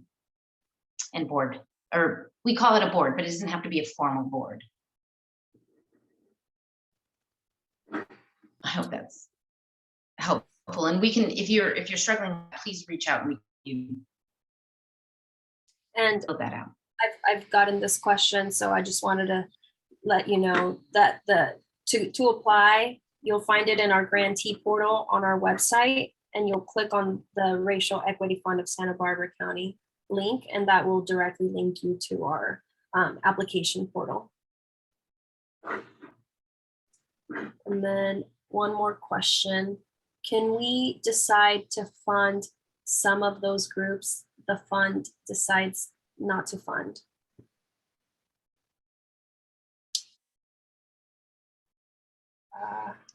board, or we call it a board, but it doesn't have to be a formal board. I hope that's helpful. helpful. And we can, if you're struggling, please reach out and we can And fill that out. I've gotten this question, so I just wanted to let you know that to apply, you'll find it in our grantee portal on our website, and you'll click on the Racial Equity Fund of Santa Barbara County link, and that will directly link you to our application portal. And then one more question. Can we decide to fund some of those groups the fund decides not to fund?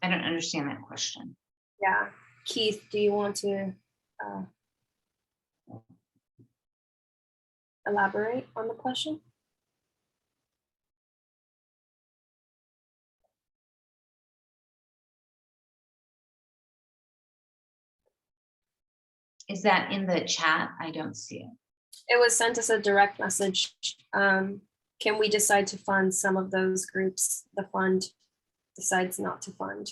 I don't understand that question. Yeah, Keith, do you want to elaborate on the question? Is that in the chat? I don't see it. It was sent as a direct message. Can we decide to fund some of those groups the fund decides not to fund?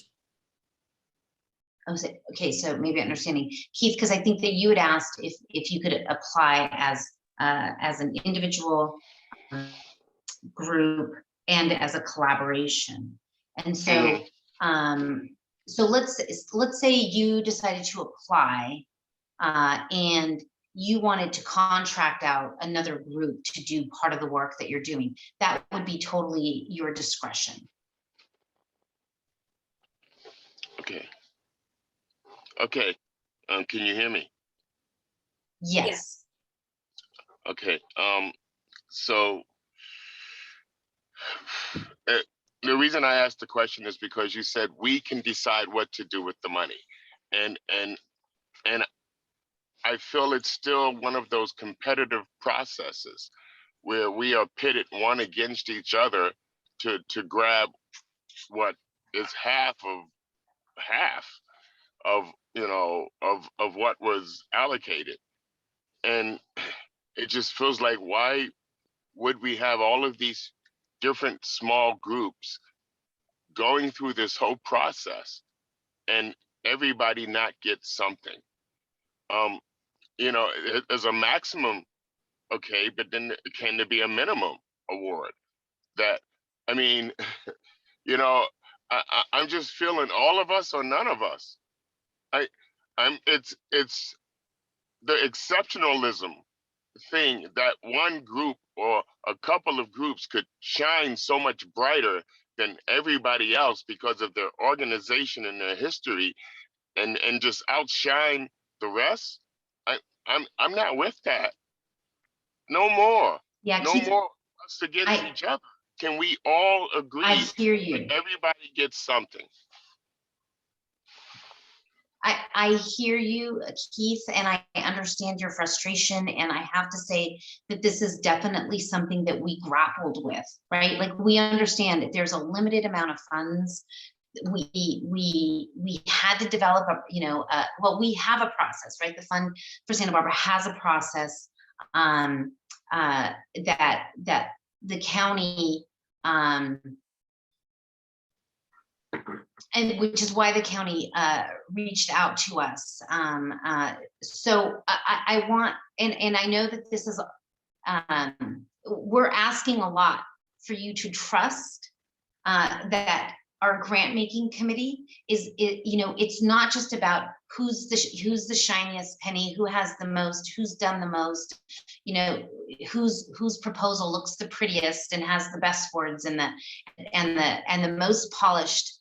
Oh, okay, so maybe understanding, Keith, because I think that you had asked if you could apply as an individual group and as a collaboration. And so so let's say you decided to apply and you wanted to contract out another group to do part of the work that you're doing. That would be totally your discretion. Okay. Okay. Can you hear me? Yes. Okay. So the reason I asked the question is because you said we can decide what to do with the money, and I feel it's still one of those competitive processes where we are pitted one against each other to grab what is half of of what was allocated. And it just feels like, why would we have all of these different small groups going through this whole process and everybody not get something? There's a maximum, okay, but then can there be a minimum award? That, I mean, I'm just feeling all of us or none of us. It's the exceptionalism thing that one group or a couple of groups could shine so much brighter than everybody else because of their organization and their history, and just outshine the rest. I'm not with that. No more. Yeah, no more us against each other. Can we all agree I hear you. that everybody gets something? I hear you, Keith, and I understand your frustration. And I have to say that this is definitely something that we grappled with, right? Like, we understand that there's a limited amount of funds. We had to develop well, we have a process, right? The Fund for Santa Barbara has a process that the county, and which is why the county reached out to us. So I want, and I know that this is, we're asking a lot for you to trust that our grant making committee is, it's not just about who's the shiniest penny, who has the most, who's done the most, whose proposal looks the prettiest and has the best words and the most polished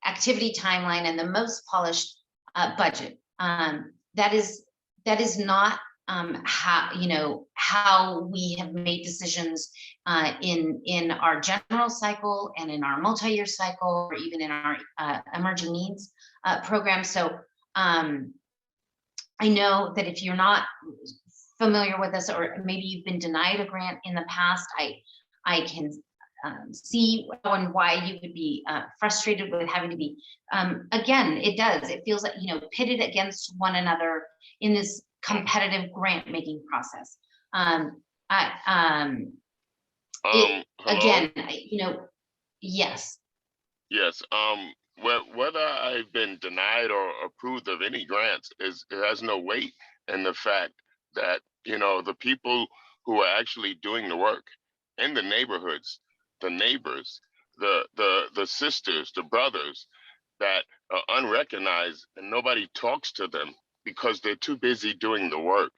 activity timeline and the most polished budget. That is not how we have made decisions in our general cycle and in our multi-year cycle, or even in our emerging needs program. So I know that if you're not familiar with this, or maybe you've been denied a grant in the past, I can see and why you would be frustrated with having to be, again, it feels like, pitted against one another in this competitive grant making process. Again, yes. Yes. whether I've been denied or approved of any grants it has no weight in the fact that, you know, the people who are actually doing the work in the neighborhoods, the neighbors, the sisters, the brothers that are unrecognized and nobody talks to them because they're too busy doing the work.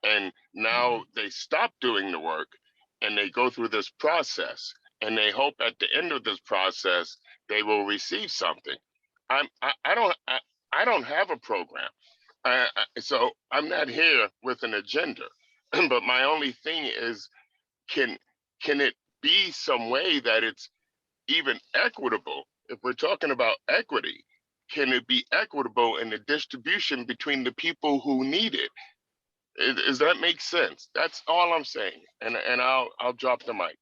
And now they stop doing the work and they go through this process and they hope at the end of this process they will receive something. I don't have a program, so I'm not here with an agenda. But my only thing is, can it be some way that it's even equitable? If we're talking about equity, can it be equitable in the distribution between the people who need it? Does that make sense? That's all I'm saying. And I'll drop the mic.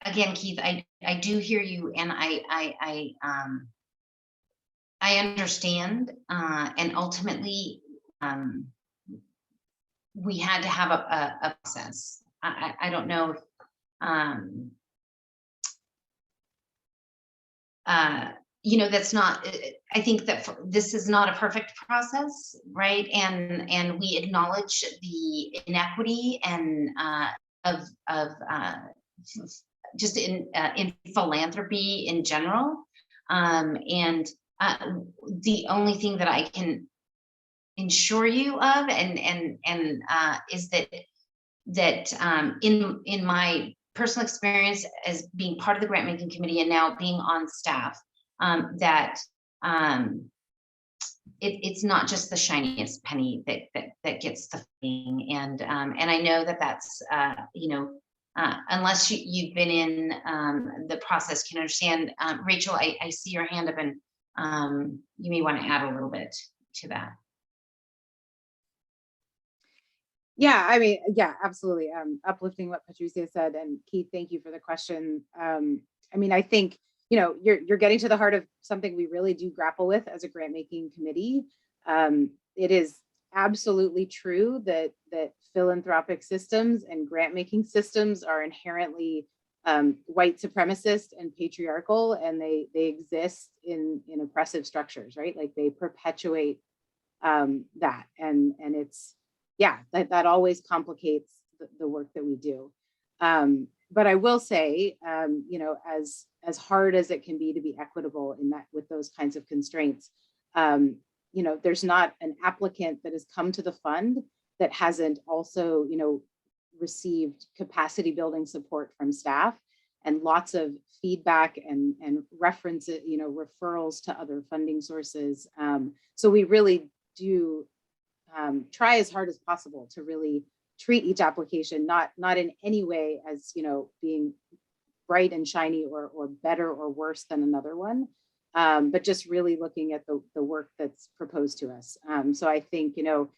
Again, Keith, I do hear you, and I understand, and ultimately, we had to have a process. I don't know if, you know, that's not, I think that this is not a perfect process, right? And we acknowledge the inequity and of just in philanthropy in general. And the only thing that I can ensure you of is that in my personal experience as being part of the grant making committee and now being on staff, that it's not just the shiniest penny that gets the thing. And I know that that's you know, unless you've been in the process, can understand. Rachel, I see your hand up, and you may want to add a little bit to that. Yeah, I mean, yeah, absolutely. Uplifting what Patricia said, and Keith, thank you for the question. I mean, I think, you know, you're getting to the heart of something we really do grapple with as a grant making committee. It is absolutely true that philanthropic systems and grant making systems are inherently white supremacist and patriarchal, and they exist in oppressive structures, right? Like they perpetuate that, and it's, yeah, that always complicates the work that we do. But I will say, you know, as hard as it can be to be equitable in that with those kinds of constraints, you know, there's not an applicant that has come to the fund that hasn't also, you know, received capacity building support from staff and lots of feedback and references, you know, referrals to other funding sources. So we really do try as hard as possible to really treat each application not in any way as, you know, being bright and shiny or better or worse than another one, but just really looking at the work that's proposed to us. So I think, you know,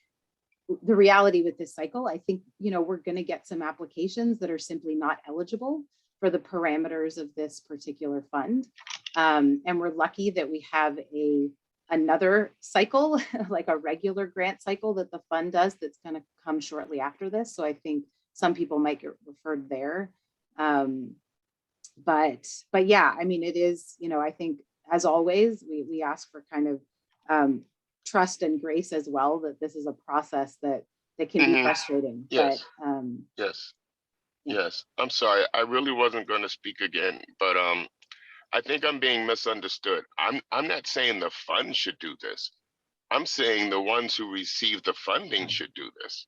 the reality with this cycle, I think, you know, we're going to get some applications that are simply not eligible for the parameters of this particular fund. And we're lucky that we have another cycle, like a regular grant cycle that the fund does that's going to come shortly after this. So I think some people might get referred there. But yeah, I mean, it is, you know, I think as always, we ask for kind of trust and grace as well, that this is a process that can be frustrating. Yes. But, yes. Yeah. Yes. I'm sorry. I really wasn't going to speak again, but I think I'm being misunderstood. I'm not saying the fund should do this. I'm saying the ones who receive the funding should do this.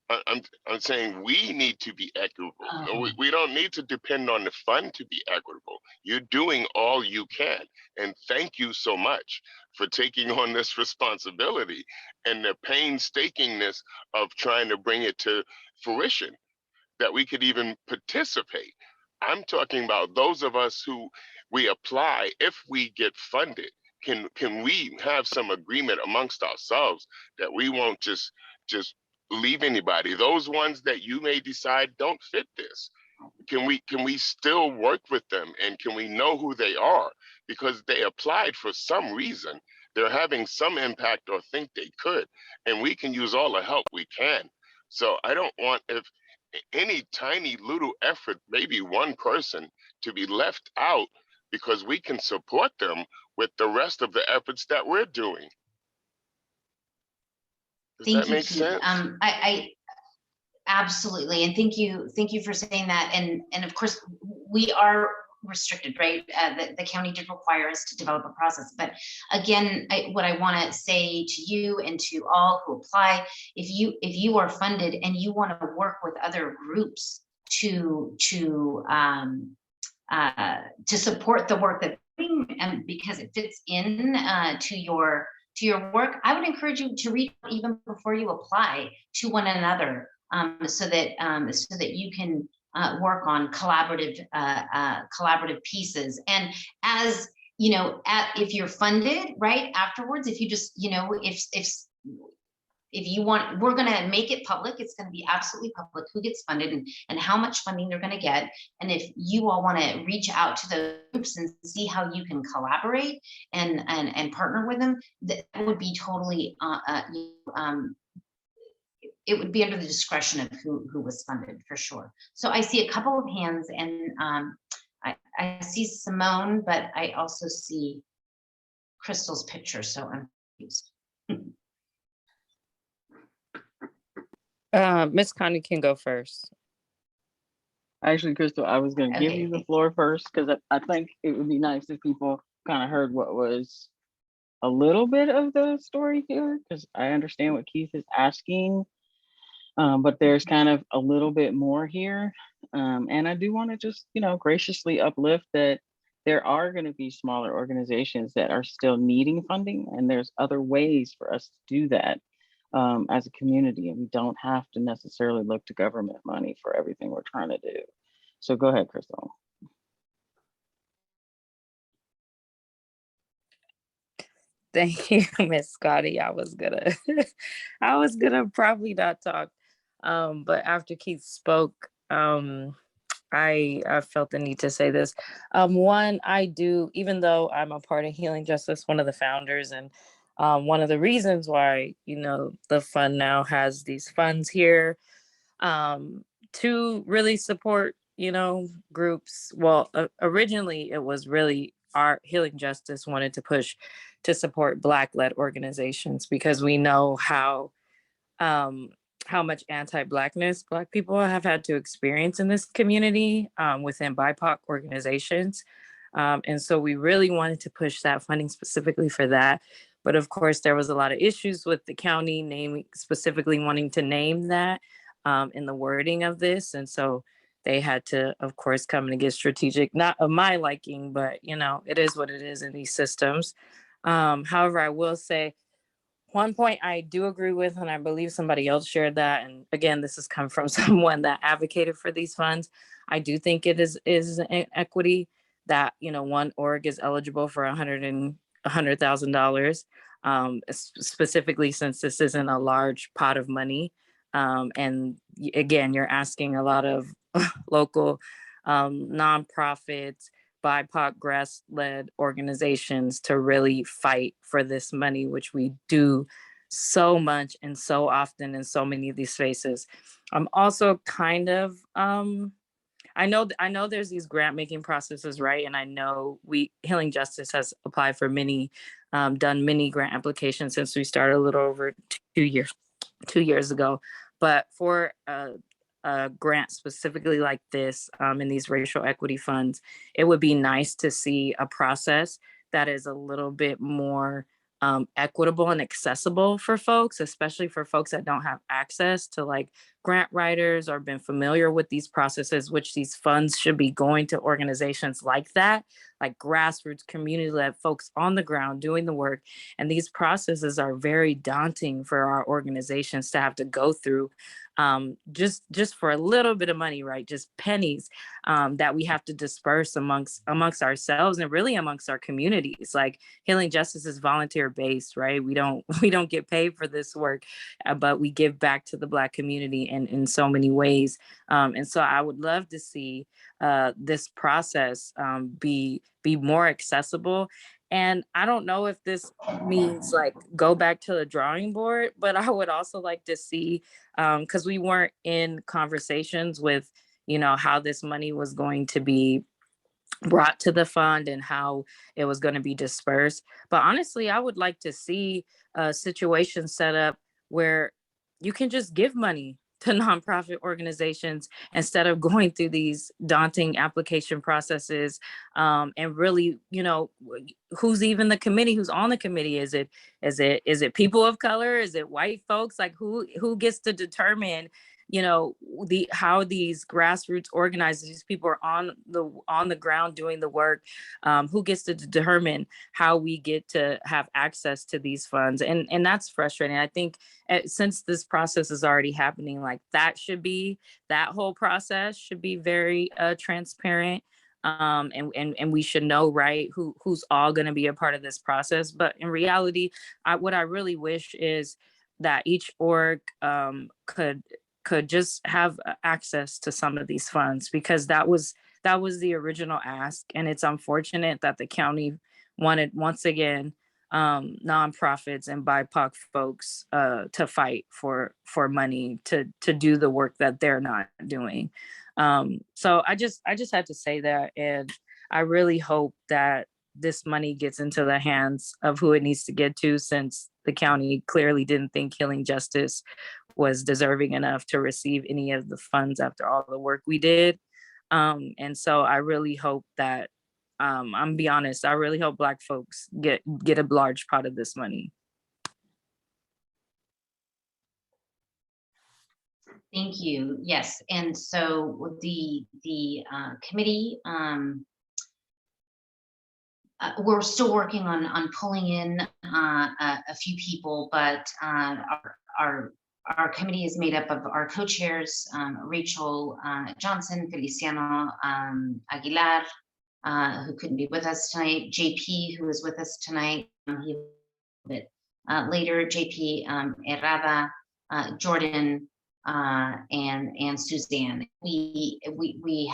I'm saying we need to be equitable. We don't need to depend on the fund to be equitable. You're doing all you can. And thank you so much for taking on this responsibility and the painstakingness of trying to bring it to fruition, that we could even participate. I'm talking about those of us who we apply. If we get funded, can we have some agreement amongst ourselves that we won't just leave anybody? Those ones that you may decide don't fit this, can we still work with them, and can we know who they are? Because they applied for some reason. They're having some impact or think they could, and we can use all the help we can. So I don't want, if any tiny little effort, maybe one person, to be left out because we can support them with the rest of the efforts that we're doing. Does Thank that you, make Keith. sense? I absolutely, and thank you for saying that. And of course, we are restricted, right? The county did require us to develop a process. But again, what I want to say to you and to all who apply, if you are funded and you want to work with other groups to support the work that they're doing, and because it fits in to your work, I would encourage you to reach out even before you apply to one another, so that you can work on collaborative pieces. And as you know, if you're funded, right, afterwards, if you just, you know, if you want, we're going to make it public. It's going to be absolutely public who gets funded and how much funding they're going to get. And if you all want to reach out to the groups and see how you can collaborate and partner with them, that would be totally, it would be under the discretion of who was funded, for sure. So I see a couple of hands, and I see Simone, but I also see Crystal's picture, so I'm confused. Miss Connie can go first. Actually, Crystal, I was going to give you the floor first because I think it would be nice if people kind of heard what was a little bit of the story here, because I understand what Keith is asking, but there's kind of a little bit more here. And I do want to just, you know, graciously uplift that there are going to be smaller organizations that are still needing funding, and there's other ways for us to do that. As a community, and we don't have to necessarily look to government money for everything we're trying to do. So go ahead, Crystal. Thank you, Miss Scotty. I was gonna probably not talk, but after Keith spoke, I felt the need to say this. One, I do, even though I'm a part of Healing Justice, one of the founders, and one of the reasons why, you know, the fund now has these funds here to really support, you know, groups. Well, originally it was really our Healing Justice wanted to push to support Black-led organizations, because we know how much anti-Blackness Black people have had to experience in this community within BIPOC organizations. And so we really wanted to push that funding specifically for that. But of course, there was a lot of issues with the county naming, specifically wanting to name that in the wording of this. And so they had to, of course, come and get strategic, not of my liking, but, you know, it is what it is in these systems. However, I will say one point I do agree with, and I believe somebody else shared that. And again, this has come from someone that advocated for these funds. I do think it is an equity that, you know, one org is eligible for $100,000, specifically since this isn't a large pot of money. And again, you're asking a lot of local nonprofits, BIPOC grass-led organizations to really fight for this money, which we do so much and so often in so many of these spaces. I'm also kind of, I know there's these grant making processes, right? And I know Healing Justice has applied for many, done many grant applications since we started a little over 2 years ago. But for a grant specifically like this in these racial equity funds, it would be nice to see a process that is a little bit more equitable and accessible for folks, especially for folks that don't have access to like grant writers or been familiar with these processes, which these funds should be going to organizations like that, like grassroots community-led folks on the ground doing the work. And these processes are very daunting for our organizations to have to go through, just for a little bit of money, right? Just pennies that we have to disperse amongst ourselves and really amongst our communities. Like Healing Justice is volunteer based, right? We don't get paid for this work, but we give back to the Black community in so many ways. And so I would love to see this process be more accessible. And I don't know if this means like go back to the drawing board, but I would also like to see, because we weren't in conversations with, you know, how this money was going to be brought to the fund and how it was going to be dispersed. But honestly, I would like to see a situation set up where you can just give money to nonprofit organizations instead of going through these daunting application processes, and really, who's even the committee, who's on the committee? Is it people of color? Is it white folks? Like who gets to determine how these grassroots organizers, these people are on the ground doing the work, who gets to determine how we get to have access to these funds? And that's frustrating. I think since this process is already happening, like that whole process should be very transparent. And we should know, right, who's all going to be a part of this process. But in reality, what I really wish is that each org could just have access to some of these funds, because that was the original ask. And it's unfortunate that the county wanted, once again, nonprofits and BIPOC folks to fight for money to do the work that they're not doing. So I just had to say that, and I really hope that this money gets into the hands of who it needs to get to, since the county clearly didn't think Healing Justice was deserving enough to receive any of the funds after all the work we did. And so I really hope that, I'm gonna be honest, I really hope Black folks get a large part of this money. Thank you. Yes, and so the committee, we're still working on pulling in a few people, but our committee is made up of our co-chairs, Rachel Johnson, Feliciano Aguilar, who couldn't be with us tonight, JP, who is with us tonight, he a bit later, JP Errada, Jordan, and Suzanne. We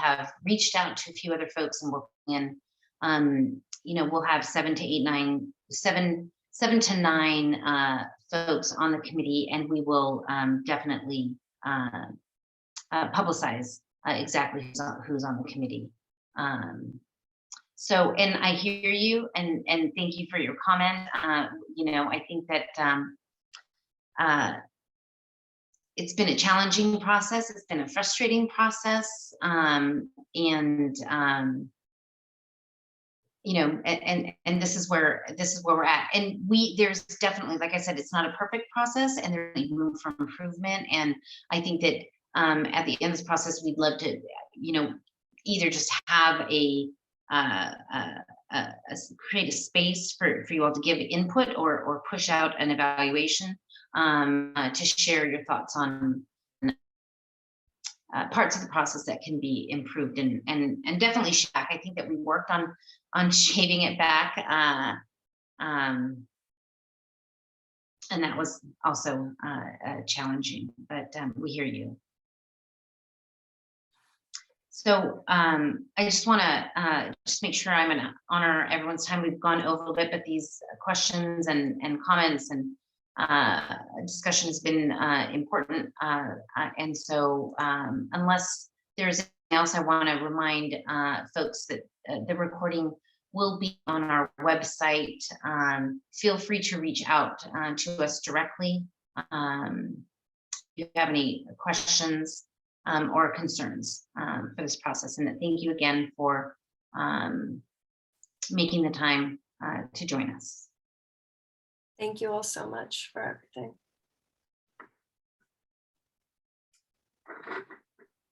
have reached out to a few other folks, and we're in, we'll have 7 to 9 folks on the committee, and we will definitely publicize exactly who's on the committee. So, and I hear you, and thank you for your comment. I think that it's been a challenging process. It's been a frustrating process, and this is where we're at. And there's definitely, like I said, it's not a perfect process, and there's room for improvement. And I think that at the end of this process, we'd love to, either just have create a space for you all to give input, or push out an evaluation to share your thoughts on parts of the process that can be improved, and definitely back. I think that we worked on shaving it back, and that was also challenging, but we hear you. So I just want to just make sure I'm going to honor everyone's time. We've gone over a little bit, but these questions and comments and discussion has been important. And so unless there's anything else, I want to remind folks that the recording will be on our website. Feel free to reach out to us directly if you have any questions or concerns for this process. And thank you again for making the time to join us. Thank you all so much for everything.